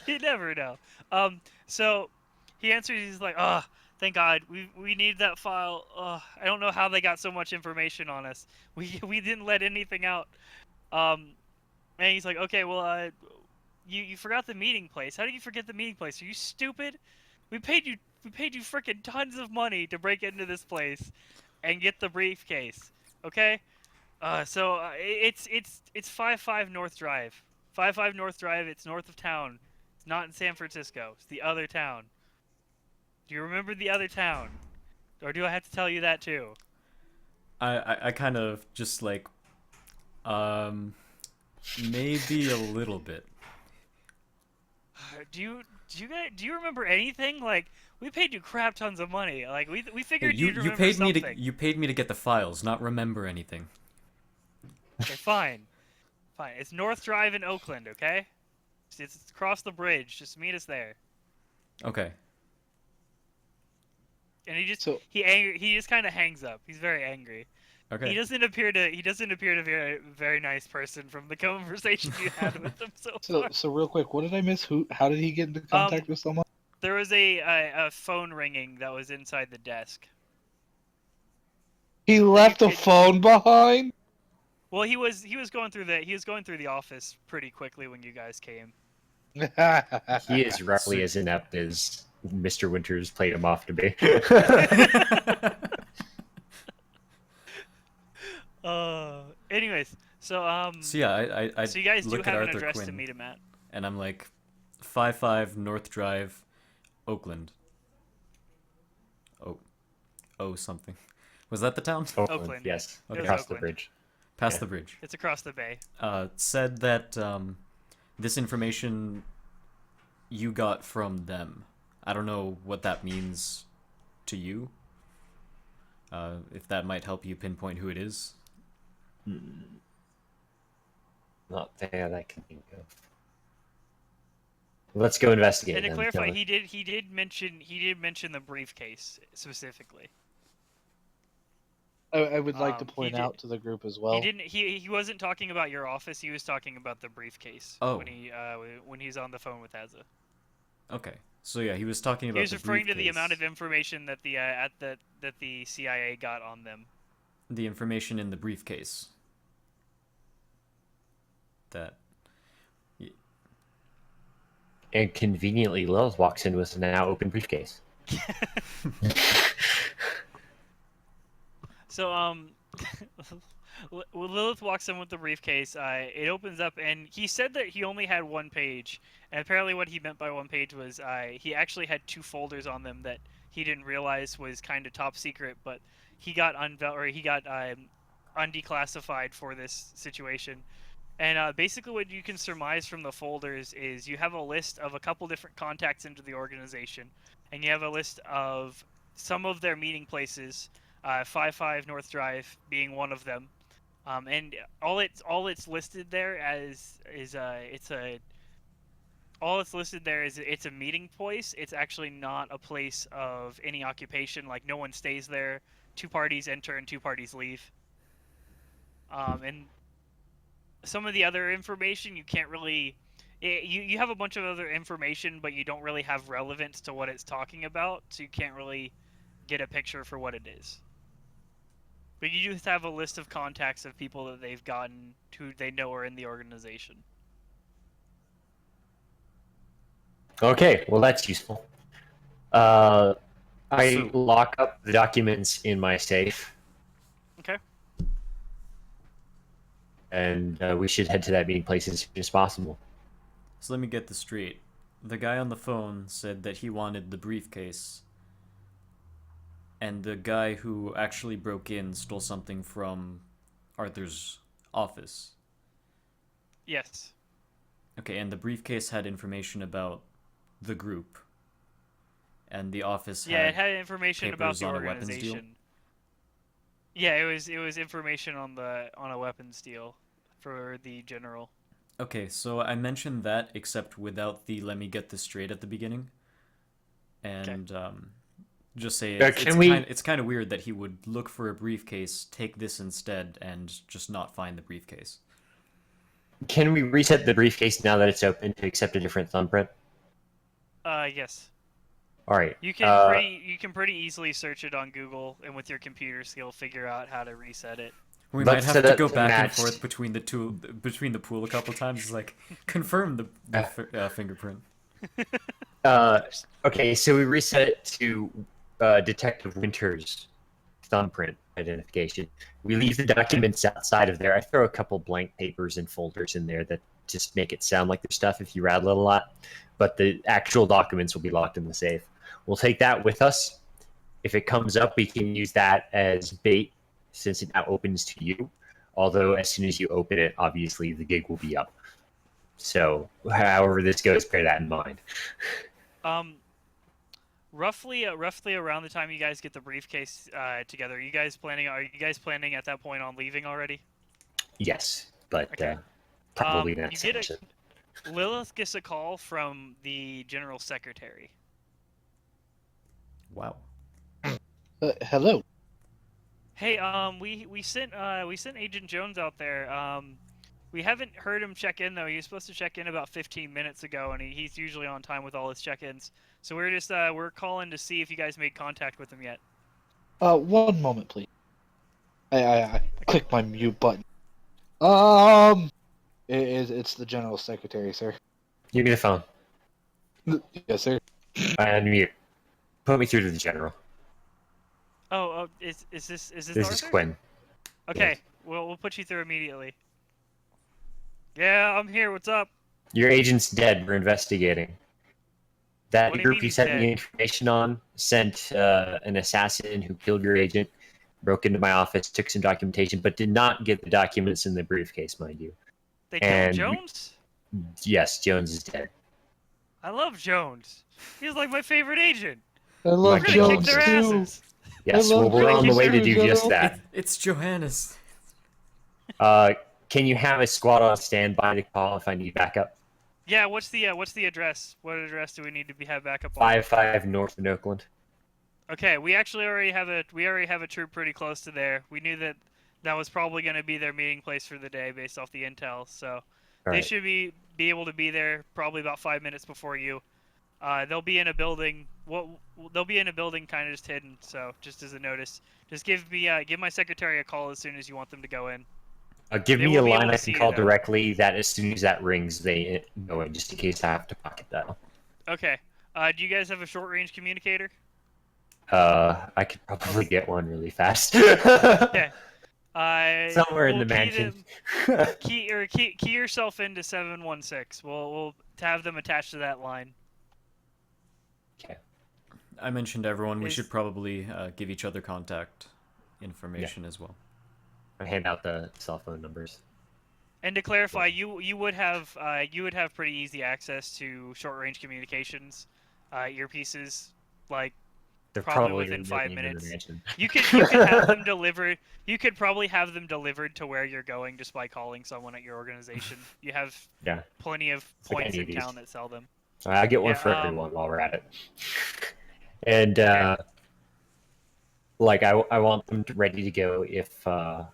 [SPEAKER 2] You never know. So he answers. He's like, "Oh, thank God. We need that file. I don't know how they got so much information on us. We didn't let anything out." And he's like, "Okay, well, you forgot the meeting place. How did you forget the meeting place? Are you stupid? We paid you freaking tons of money to break into this place and get the briefcase. Okay? It's 55 North Drive. 55 North Drive. It's north of town. It's not in San Francisco. It's the other town. Do you remember the other town? Or do I have to tell you that too?
[SPEAKER 3] I kind of just like, maybe a little bit.
[SPEAKER 2] Do you remember anything? Like, we paid you crap tons of money. Like, we figured you'd remember
[SPEAKER 3] paid
[SPEAKER 2] something.
[SPEAKER 3] you paid me to get the files, not remember anything.
[SPEAKER 2] Okay, fine. Fine. It's North Drive in Oakland, okay? It's across the bridge. Just meet us there.
[SPEAKER 3] Okay.
[SPEAKER 2] And he just kind of hangs up. He's very angry.
[SPEAKER 3] Okay.
[SPEAKER 2] He doesn't appear to be a very nice person from the conversation you had with him so far.
[SPEAKER 4] So real quick, what did I miss? How did he get into contact with someone?
[SPEAKER 2] There was a phone ringing that was inside the desk.
[SPEAKER 4] He left a phone behind?
[SPEAKER 2] Well, he was going through the office pretty quickly when you guys came.
[SPEAKER 1] He is roughly as inept as Mr. Winters played him off to be.
[SPEAKER 2] Anyways,
[SPEAKER 3] So yeah, I
[SPEAKER 2] so you guys do
[SPEAKER 3] look at
[SPEAKER 2] have an
[SPEAKER 3] Arthur
[SPEAKER 2] address to
[SPEAKER 3] Quinn
[SPEAKER 2] meet him at.
[SPEAKER 3] and I'm like, 55 North Drive, Oakland. Oh something. Was that the town?
[SPEAKER 2] Oakland,
[SPEAKER 1] yes.
[SPEAKER 2] It was
[SPEAKER 1] Across the
[SPEAKER 2] Oakland.
[SPEAKER 1] bridge.
[SPEAKER 3] Past
[SPEAKER 1] Yeah.
[SPEAKER 3] the bridge.
[SPEAKER 2] It's across the bay.
[SPEAKER 3] Said that this information you got from them. I don't know what that means to you. If that might help you pinpoint who it is.
[SPEAKER 1] Not there that I can think of. Let's go investigate.
[SPEAKER 2] And to
[SPEAKER 1] then,
[SPEAKER 2] clarify,
[SPEAKER 1] shall we?
[SPEAKER 2] he did mention the briefcase specifically.
[SPEAKER 4] I would like to
[SPEAKER 2] He
[SPEAKER 4] point
[SPEAKER 2] did-
[SPEAKER 4] out to the group as well.
[SPEAKER 2] He wasn't talking about your office. He was talking about the briefcase.
[SPEAKER 3] Oh.
[SPEAKER 2] When he's on the phone with Hazza.
[SPEAKER 3] Okay. So yeah, he was talking about
[SPEAKER 2] He was
[SPEAKER 3] the
[SPEAKER 2] referring to the
[SPEAKER 3] briefcase.
[SPEAKER 2] amount of information that the CIA got on them.
[SPEAKER 3] The information in the briefcase. That.
[SPEAKER 1] And conveniently, Lilith walks in with a now open briefcase.
[SPEAKER 2] So Lilith walks in with the briefcase. It opens up, and he said that he only had one page. And apparently, what he meant by one page was he actually had 2 folders on them that he didn't realize was kind of top secret, but he got undeclassified for this situation. And basically, what you can surmise from the folders is you have a list of a couple different contacts into the organization, and you have a list of some of their meeting places. 55 North Drive being one of them, and all it's listed there as is it's a meeting place. It's actually not a place of any occupation. Like, no one stays there. 2 parties enter and 2 parties leave. And some of the other information you can't really. You have a bunch of other information, but you don't really have relevance to what it's talking about, so you can't really get a picture for what it is. But you just have a list of contacts of people that they've gotten who they know are in the organization.
[SPEAKER 1] Okay, well that's useful. I
[SPEAKER 3] So-
[SPEAKER 1] lock up the documents in my safe.
[SPEAKER 2] Okay.
[SPEAKER 1] And we should head to that meeting place as soon as possible.
[SPEAKER 3] So let me get this straight. The guy on the phone said that he wanted the briefcase. And the guy who actually broke in stole something from Arthur's office.
[SPEAKER 2] Yes.
[SPEAKER 3] Okay, and the briefcase had information about the group. And the office
[SPEAKER 2] Yeah, it had information about
[SPEAKER 3] papers
[SPEAKER 2] the
[SPEAKER 3] on a weapons deal?
[SPEAKER 2] organization. Yeah, it was information on a weapons deal for the general.
[SPEAKER 3] Okay, so I mentioned that except without the let me get this straight at the beginning. And just say it's kind of weird that he would look for a briefcase, take this instead, and just not find the briefcase.
[SPEAKER 1] Can we reset the briefcase now that it's open to accept a different thumbprint?
[SPEAKER 2] Yes.
[SPEAKER 1] All right.
[SPEAKER 2] You can pretty easily search it on Google, and with your computer skill, figure out how to reset it.
[SPEAKER 3] We
[SPEAKER 1] Let's
[SPEAKER 3] might have
[SPEAKER 1] set
[SPEAKER 3] to
[SPEAKER 1] it
[SPEAKER 3] go
[SPEAKER 1] to
[SPEAKER 3] back and
[SPEAKER 1] match.
[SPEAKER 3] forth between the pool a couple times. It's like confirm the fingerprint.
[SPEAKER 1] Okay, so we reset it to Detective Winter's thumbprint identification. We leave the documents outside of there. I throw a couple blank papers and folders in there that just make it sound like there's stuff if you rattle it a lot. But the actual documents will be locked in the safe. We'll take that with us. If it comes up, we can use that as bait since it now opens to you. Although as soon as you open it, obviously the gig will be up. So however this goes, bear that in mind.
[SPEAKER 2] Roughly around the time you guys get the briefcase together, are you guys planning at that point on leaving already?
[SPEAKER 1] Yes, but
[SPEAKER 2] Okay.
[SPEAKER 1] probably
[SPEAKER 2] You
[SPEAKER 1] not.
[SPEAKER 2] get Lilith gets a call from the general secretary.
[SPEAKER 3] Wow.
[SPEAKER 4] Hello.
[SPEAKER 2] Hey, we sent Agent Jones out there. We haven't heard him check in though. He was supposed to check in about 15 minutes ago, and he's usually on time with all his check-ins. So we're just we're calling to see if you guys made contact with him yet.
[SPEAKER 4] 1 moment, please. I clicked my mute button. It's the general secretary, sir.
[SPEAKER 1] Give me the phone.
[SPEAKER 4] Yes, sir.
[SPEAKER 1] And you put me through to the general.
[SPEAKER 2] Is this
[SPEAKER 1] This
[SPEAKER 2] Arthur?
[SPEAKER 1] is Quinn.
[SPEAKER 2] Okay,
[SPEAKER 1] Yes.
[SPEAKER 2] we'll put you through immediately. Yeah, I'm here. What's up?
[SPEAKER 1] Your agent's dead. We're investigating.
[SPEAKER 2] What
[SPEAKER 1] That
[SPEAKER 2] do you
[SPEAKER 1] group
[SPEAKER 2] mean
[SPEAKER 1] you
[SPEAKER 2] he's
[SPEAKER 1] sent
[SPEAKER 2] dead?
[SPEAKER 1] me information on sent an assassin who killed your agent, broke into my office, took some documentation, but did not get the documents in the briefcase, mind you.
[SPEAKER 2] They
[SPEAKER 1] And
[SPEAKER 2] killed Jones?
[SPEAKER 1] yes, Jones is dead.
[SPEAKER 2] I love Jones. He's like my favorite agent.
[SPEAKER 4] I love
[SPEAKER 1] My
[SPEAKER 2] We're gonna kick
[SPEAKER 4] Jones
[SPEAKER 2] their
[SPEAKER 1] condolences.
[SPEAKER 4] too.
[SPEAKER 2] asses.
[SPEAKER 1] Yes,
[SPEAKER 4] love
[SPEAKER 1] well, we're
[SPEAKER 2] Jones
[SPEAKER 1] on the way to
[SPEAKER 2] too,
[SPEAKER 1] do just
[SPEAKER 4] General.
[SPEAKER 1] that.
[SPEAKER 3] It's Johannes.
[SPEAKER 1] Can you have a squad on standby to call if I need backup?
[SPEAKER 2] Yeah, what's the address? What address do we need to have backup on?
[SPEAKER 1] 5-5 north of Oakland.
[SPEAKER 2] Okay, we actually already have a troop pretty close to there. We knew that was probably going to be their meeting place for the day based off the intel. So
[SPEAKER 1] All
[SPEAKER 2] they
[SPEAKER 1] right.
[SPEAKER 2] should be able to be there probably about 5 minutes before you. They'll be in a building. They'll be in a building kind of just hidden. So just as a notice, just give my secretary a call as soon as you want them to go in.
[SPEAKER 1] Give
[SPEAKER 2] They
[SPEAKER 1] me a
[SPEAKER 2] will be able
[SPEAKER 1] line
[SPEAKER 2] to
[SPEAKER 1] I
[SPEAKER 2] see
[SPEAKER 1] can
[SPEAKER 2] you,
[SPEAKER 1] call
[SPEAKER 2] though.
[SPEAKER 1] directly that as soon as that rings, they know it, just in case I have to pocket dial.
[SPEAKER 2] Okay. Do you guys have a short range communicator?
[SPEAKER 1] I could probably get one really fast.
[SPEAKER 2] Okay.
[SPEAKER 1] Somewhere in
[SPEAKER 2] we'll
[SPEAKER 1] the mansion.
[SPEAKER 2] Key yourself into 716. We'll have them attached to that line.
[SPEAKER 1] Okay.
[SPEAKER 3] I mentioned to everyone we
[SPEAKER 2] Is-
[SPEAKER 3] should probably give each other contact information as well.
[SPEAKER 1] I hand out the cell phone numbers.
[SPEAKER 2] And to clarify, you would have pretty easy access to short range communications, earpieces, like
[SPEAKER 1] They're
[SPEAKER 2] probably within
[SPEAKER 1] really
[SPEAKER 2] 5
[SPEAKER 1] in the
[SPEAKER 2] minutes.
[SPEAKER 1] mansion.
[SPEAKER 2] You could have them delivered. You could probably have them delivered to where you're going just by calling someone at your organization. You have
[SPEAKER 1] Yeah.
[SPEAKER 2] plenty of
[SPEAKER 1] like
[SPEAKER 2] points
[SPEAKER 1] any
[SPEAKER 2] in
[SPEAKER 1] of these.
[SPEAKER 2] town that sell them.
[SPEAKER 1] I'll get one
[SPEAKER 2] Yeah,
[SPEAKER 1] for everyone while we're at it. And like I want them ready to go if I'll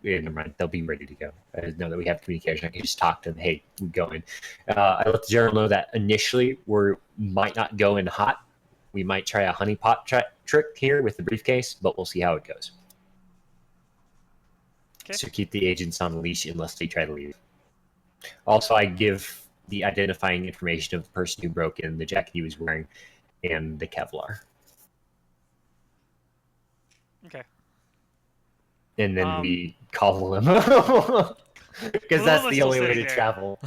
[SPEAKER 1] never mind, they'll be ready to go. I know that we have communication. I can just talk to them. Hey, we're going. I let the general know that initially we might not go in hot. We might try a honeypot trick here with the briefcase, but we'll see how it goes.
[SPEAKER 2] Okay.
[SPEAKER 1] So keep the agents on a leash unless they try to leave. Also, I give the identifying information of the person who broke in, the jacket he was wearing, and the Kevlar.
[SPEAKER 2] Okay.
[SPEAKER 1] And then we call the limo. Because
[SPEAKER 2] The
[SPEAKER 1] that's
[SPEAKER 2] limo's
[SPEAKER 1] the
[SPEAKER 2] still
[SPEAKER 1] only way to
[SPEAKER 2] sitting there.
[SPEAKER 1] travel.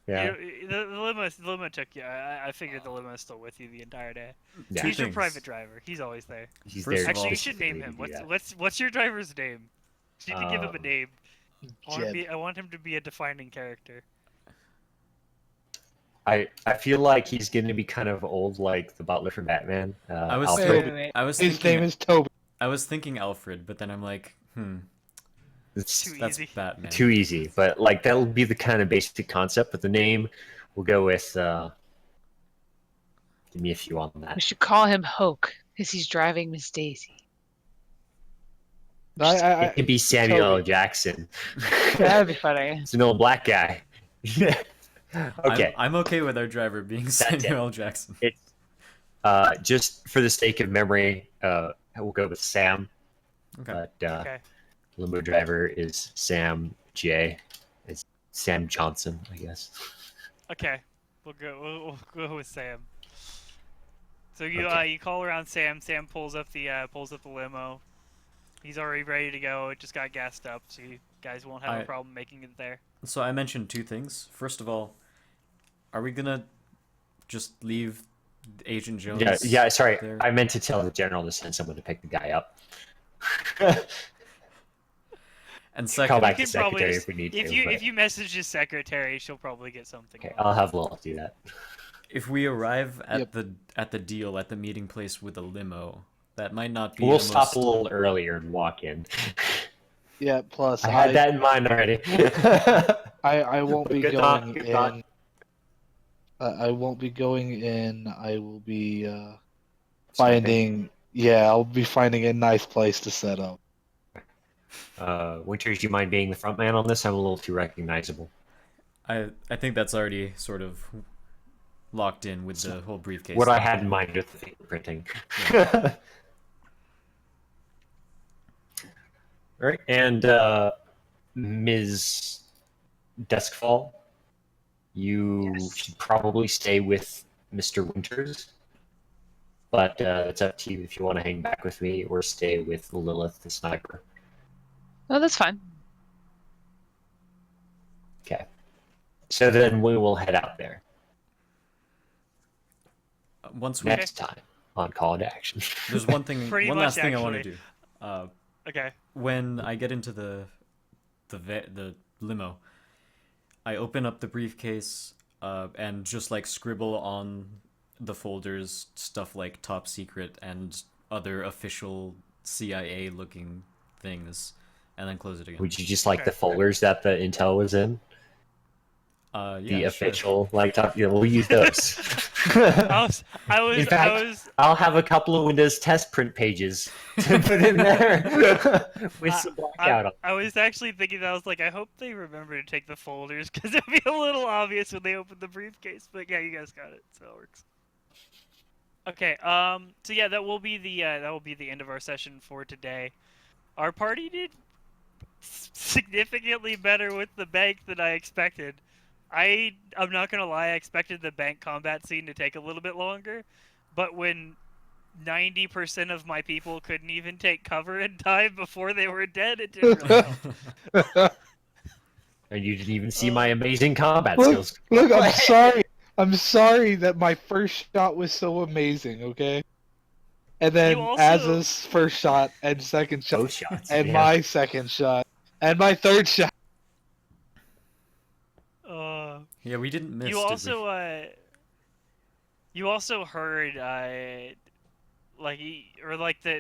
[SPEAKER 1] Yeah.
[SPEAKER 2] The limo took you. I figured the limo's still with you the entire day.
[SPEAKER 1] Yeah.
[SPEAKER 3] Two
[SPEAKER 2] He's your
[SPEAKER 3] things.
[SPEAKER 2] private driver. He's always there.
[SPEAKER 1] He's
[SPEAKER 3] First
[SPEAKER 1] there
[SPEAKER 3] of all-
[SPEAKER 2] Actually, you should name him.
[SPEAKER 1] specifically to do
[SPEAKER 2] What's your driver's name? You need to give him a name.
[SPEAKER 4] Jeb.
[SPEAKER 2] I want him to be a defining character.
[SPEAKER 1] that. I feel like he's going to be kind of old, like the butler from Batman.
[SPEAKER 3] I was
[SPEAKER 1] Alfred.
[SPEAKER 5] Wait.
[SPEAKER 3] I was
[SPEAKER 4] His
[SPEAKER 3] thinking
[SPEAKER 4] name is Toby.
[SPEAKER 3] I was thinking Alfred, but then I'm like,
[SPEAKER 1] It's
[SPEAKER 2] Too
[SPEAKER 3] that's
[SPEAKER 2] easy.
[SPEAKER 3] Batman.
[SPEAKER 1] too easy, but like that'll be the kind of basic concept. But the name, we'll go with. Give me a few on that.
[SPEAKER 5] We should call him Hoke because he's driving Miss Daisy.
[SPEAKER 1] It could be Samuel L.
[SPEAKER 4] Toby.
[SPEAKER 1] Jackson.
[SPEAKER 5] That'd be funny.
[SPEAKER 1] It's an old black guy. Okay.
[SPEAKER 3] I'm okay with our driver being
[SPEAKER 1] it.
[SPEAKER 3] Samuel L. Jackson.
[SPEAKER 1] It's just for the sake of memory, we'll go with Sam.
[SPEAKER 3] Okay.
[SPEAKER 1] But
[SPEAKER 2] Okay.
[SPEAKER 1] limo driver is Sam J. It's Sam Johnson, I guess.
[SPEAKER 2] Okay. We'll go with Sam. So you
[SPEAKER 1] Okay.
[SPEAKER 2] you call around Sam. Sam pulls up the limo. He's already ready to go. It just got gassed up, so you guys won't have a problem making it there.
[SPEAKER 3] So I mentioned two things. First of all, are we gonna just leave Agent Jones?
[SPEAKER 1] Yeah. Sorry,
[SPEAKER 3] there?
[SPEAKER 1] I meant to tell the general to send someone to pick the guy up.
[SPEAKER 3] And
[SPEAKER 1] Call
[SPEAKER 3] second,
[SPEAKER 1] back
[SPEAKER 2] You
[SPEAKER 1] to
[SPEAKER 2] can probably
[SPEAKER 1] secretary
[SPEAKER 2] just-
[SPEAKER 1] if we need
[SPEAKER 2] if
[SPEAKER 1] to.
[SPEAKER 2] you
[SPEAKER 1] but-
[SPEAKER 2] if you message his secretary, she'll probably get something.
[SPEAKER 1] Okay, I'll have Lilith do that.
[SPEAKER 3] if we arrive at
[SPEAKER 4] Yep.
[SPEAKER 3] the deal at the meeting place with a limo, that might not be
[SPEAKER 1] We'll
[SPEAKER 3] the
[SPEAKER 1] stop
[SPEAKER 3] most...
[SPEAKER 1] a little earlier and walk in.
[SPEAKER 4] Yeah. Plus,
[SPEAKER 1] I had that in mind already.
[SPEAKER 4] I won't be
[SPEAKER 1] Good
[SPEAKER 4] going
[SPEAKER 1] thought, good thought.
[SPEAKER 4] in. I won't be going in. I will be finding. Yeah, I'll be finding a nice place to set up.
[SPEAKER 1] Winters, do you mind being the front man on this? I'm a little too recognizable.
[SPEAKER 3] I think that's already sort of locked in with the whole briefcase.
[SPEAKER 1] What I had in mind with the fingerprinting. All right, and Ms. Duskfall, you
[SPEAKER 2] Yes.
[SPEAKER 1] should probably stay with Mr. Winters. But it's up to you if you want to hang back with me or stay with Lilith the sniper.
[SPEAKER 5] No, that's fine.
[SPEAKER 1] Okay. So then we will head out there.
[SPEAKER 3] Once we
[SPEAKER 1] Next time on Call to Action.
[SPEAKER 3] There's one thing,
[SPEAKER 2] Pretty
[SPEAKER 3] one
[SPEAKER 2] much,
[SPEAKER 3] last thing I want to
[SPEAKER 2] actually.
[SPEAKER 3] do.
[SPEAKER 2] Okay.
[SPEAKER 3] When I get into the limo, I open up the briefcase and just like scribble on the folders stuff like top secret and other official CIA looking things, and then close it again.
[SPEAKER 1] Would you just like
[SPEAKER 2] Okay.
[SPEAKER 1] the folders that the intel was in?
[SPEAKER 3] Yeah,
[SPEAKER 1] The
[SPEAKER 3] sure.
[SPEAKER 1] official like top. Yeah, we'll use those.
[SPEAKER 2] In fact,
[SPEAKER 1] I'll have a couple of Windows test print pages to put in there with some blackout on.
[SPEAKER 2] I was actually thinking that I was like, I hope they remember to take the folders because it'd be a little obvious when they open the briefcase. But yeah, you guys got it, so it works. Okay. So yeah, that will be the end of our session for today. Our party did significantly better with the bank than I expected. I'm not gonna lie, I expected the bank combat scene to take a little bit longer, but when 90% of my people couldn't even take cover in time before they were dead, it didn't really help.
[SPEAKER 1] And you didn't even see my amazing combat
[SPEAKER 4] Look,
[SPEAKER 1] skills.
[SPEAKER 4] look, I'm sorry. I'm sorry that my first shot was so amazing, okay? And then
[SPEAKER 2] You also-
[SPEAKER 4] Az's first shot and second shot
[SPEAKER 1] Both shots.
[SPEAKER 4] and
[SPEAKER 1] yeah.
[SPEAKER 4] my second shot and my third shot.
[SPEAKER 3] Yeah, we didn't miss.
[SPEAKER 2] You also heard the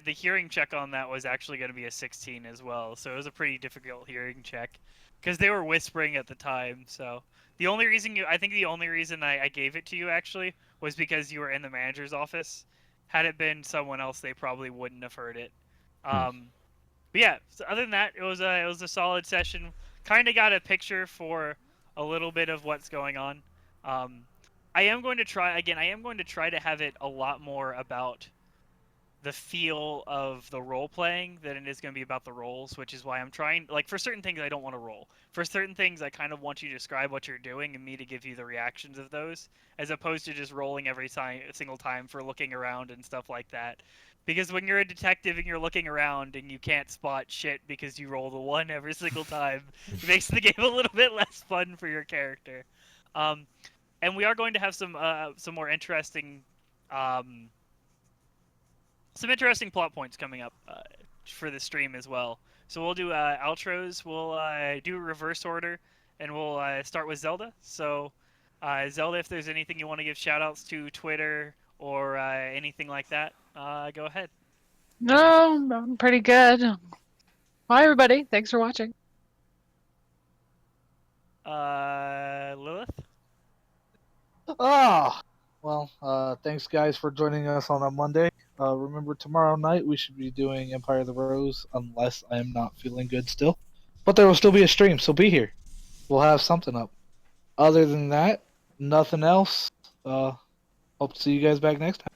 [SPEAKER 2] hearing check on that was actually going to be a 16 as well, so it was a pretty difficult hearing check because they were whispering at the time. So the only reason I gave it to you actually was because you were in the manager's office. Had it been someone else, they probably wouldn't have heard it. But yeah, so other than that, it was a solid session. Kind of got a picture for a little bit of what's going on. I am going to try to have it a lot more about the feel of the role playing than it is going to be about the roles, which is why I'm trying, like, for certain things I don't want to roll. For certain things I kind of want you to describe what you're doing and me to give you the reactions of those, as opposed to just rolling every single time for looking around and stuff like that. Because when you're a detective and you're looking around and you can't spot shit because you roll the 1 every single time, it makes the game a little bit less fun for your character. And we are going to have some more interesting plot points coming up for the stream as well. So we'll do outros. We'll do a reverse order, and we'll start with Zelda. So, Zelda, if there's anything you want to give shout-outs to Twitter or anything like that, go ahead.
[SPEAKER 5] No, I'm pretty good. Bye, everybody. Thanks for watching.
[SPEAKER 2] Lilith?
[SPEAKER 4] Well, thanks guys for joining us on a Monday. Remember, tomorrow night we should be doing Empire of the Rose, unless I am not feeling good still. But there will still be a stream, so be here. We'll have something up. Other than that, nothing else. Hope to see you guys back next time.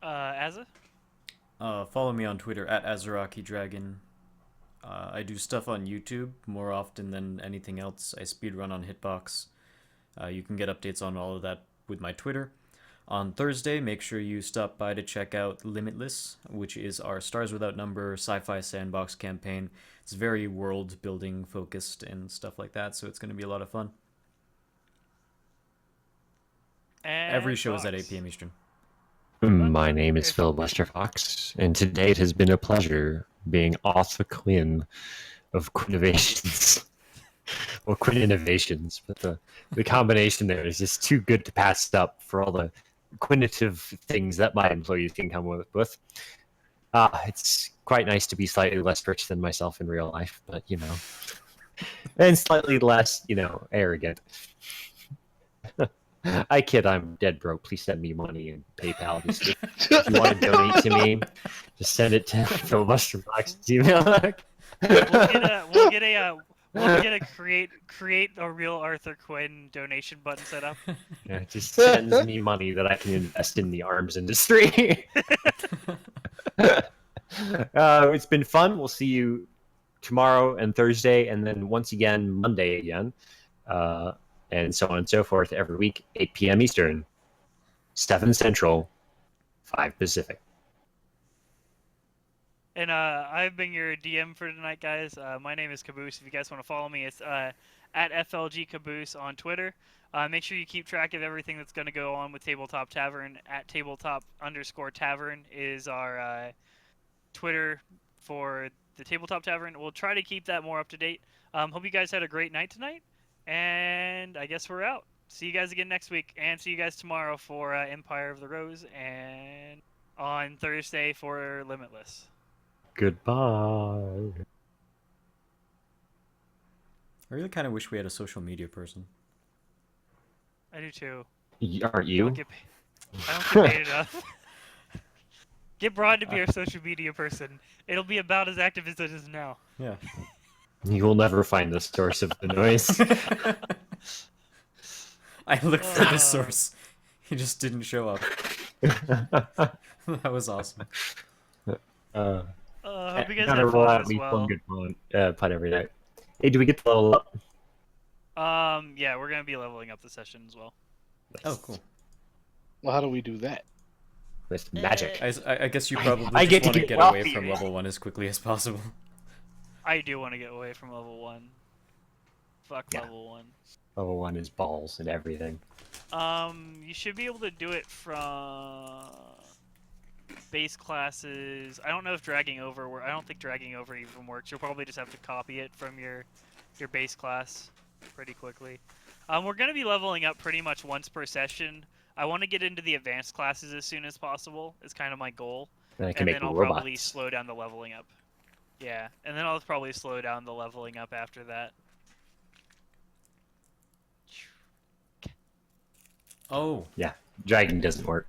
[SPEAKER 2] Azza?
[SPEAKER 3] Follow me on Twitter at AzarakiDragon. I do stuff on YouTube more often than anything else. I speedrun on Hitbox. You can get updates on all of that with my Twitter. On Thursday, make sure you stop by to check out Limitless, which is our Stars Without Number sci-fi sandbox campaign. It's very world-building focused and stuff like that, so it's going to be a lot of fun.
[SPEAKER 2] And
[SPEAKER 3] Every show
[SPEAKER 2] Fox.
[SPEAKER 3] is at 8 p.m. Eastern.
[SPEAKER 1] My name is Filibuster Fox, and today it has been a pleasure being Arthur Quinn of Quinnovations. Well, Quinn Innovations, but the combination there is just too good to pass up for all the quinnative things that my employees can come with. It's quite nice to be slightly less rich than myself in real life, but, and slightly less, arrogant. I kid, I'm dead broke. Please send me money in PayPal. If you want to donate to me, just send it to filibusterbox@gmail.com.
[SPEAKER 2] We'll get a create a real Arthur Quinn donation button set up.
[SPEAKER 1] Yeah, it just sends me money that I can invest in the arms industry. It's been fun. We'll see you tomorrow and Thursday, and then once again Monday again, and so on and so forth every week, 8 p.m. Eastern. 7 Central, 5 Pacific.
[SPEAKER 2] And I've been your DM for tonight, guys. My name is Caboose. If you guys want to follow me, it's at FLG Caboose on Twitter. Make sure you keep track of everything that's going to go on with Tabletop Tavern. At tabletop_tavern is our Twitter for the Tabletop Tavern. We'll try to keep that more up to date. Hope you guys had a great night tonight. And I guess we're out. See you guys again next week. And see you guys tomorrow for Empire of the Rose. And on Thursday for Limitless.
[SPEAKER 1] Goodbye.
[SPEAKER 3] I really kind of wish we had a social media person.
[SPEAKER 2] I do too.
[SPEAKER 1] Aren't you?
[SPEAKER 2] I don't get paid enough. Get Broad to be our social media person. It'll be about as active as it is now.
[SPEAKER 3] Yeah.
[SPEAKER 1] You will never find the source of the noise.
[SPEAKER 3] I looked for the source. He just didn't show up. That was awesome.
[SPEAKER 2] Hope you guys have fun as well.
[SPEAKER 1] Good pot every night. Hey, do we get to level up?
[SPEAKER 2] Yeah, we're gonna be leveling up the session as well.
[SPEAKER 3] Oh, cool.
[SPEAKER 4] Well, how do we do that?
[SPEAKER 1] With magic.
[SPEAKER 3] I guess you probably
[SPEAKER 1] I
[SPEAKER 3] just
[SPEAKER 1] get to
[SPEAKER 3] want to
[SPEAKER 1] get
[SPEAKER 3] get away
[SPEAKER 1] wealthy.
[SPEAKER 3] from level 1 as quickly as possible.
[SPEAKER 2] I do want to get away from level 1. Fuck
[SPEAKER 1] Yeah.
[SPEAKER 2] level 1.
[SPEAKER 1] Level 1 is balls and everything.
[SPEAKER 2] You should be able to do it from base classes. I don't know if dragging over. I don't think dragging over even works. You'll probably just have to copy it from your base class pretty quickly. We're gonna be leveling up pretty much once per session. I want to get into the advanced classes as soon as possible. It's kind of my goal.
[SPEAKER 1] And I can
[SPEAKER 2] And
[SPEAKER 1] make
[SPEAKER 2] then I'll
[SPEAKER 1] robots.
[SPEAKER 2] probably slow down the leveling up. Yeah, and then I'll probably slow down the leveling up after that.
[SPEAKER 3] Oh.
[SPEAKER 1] Yeah, dragging doesn't work.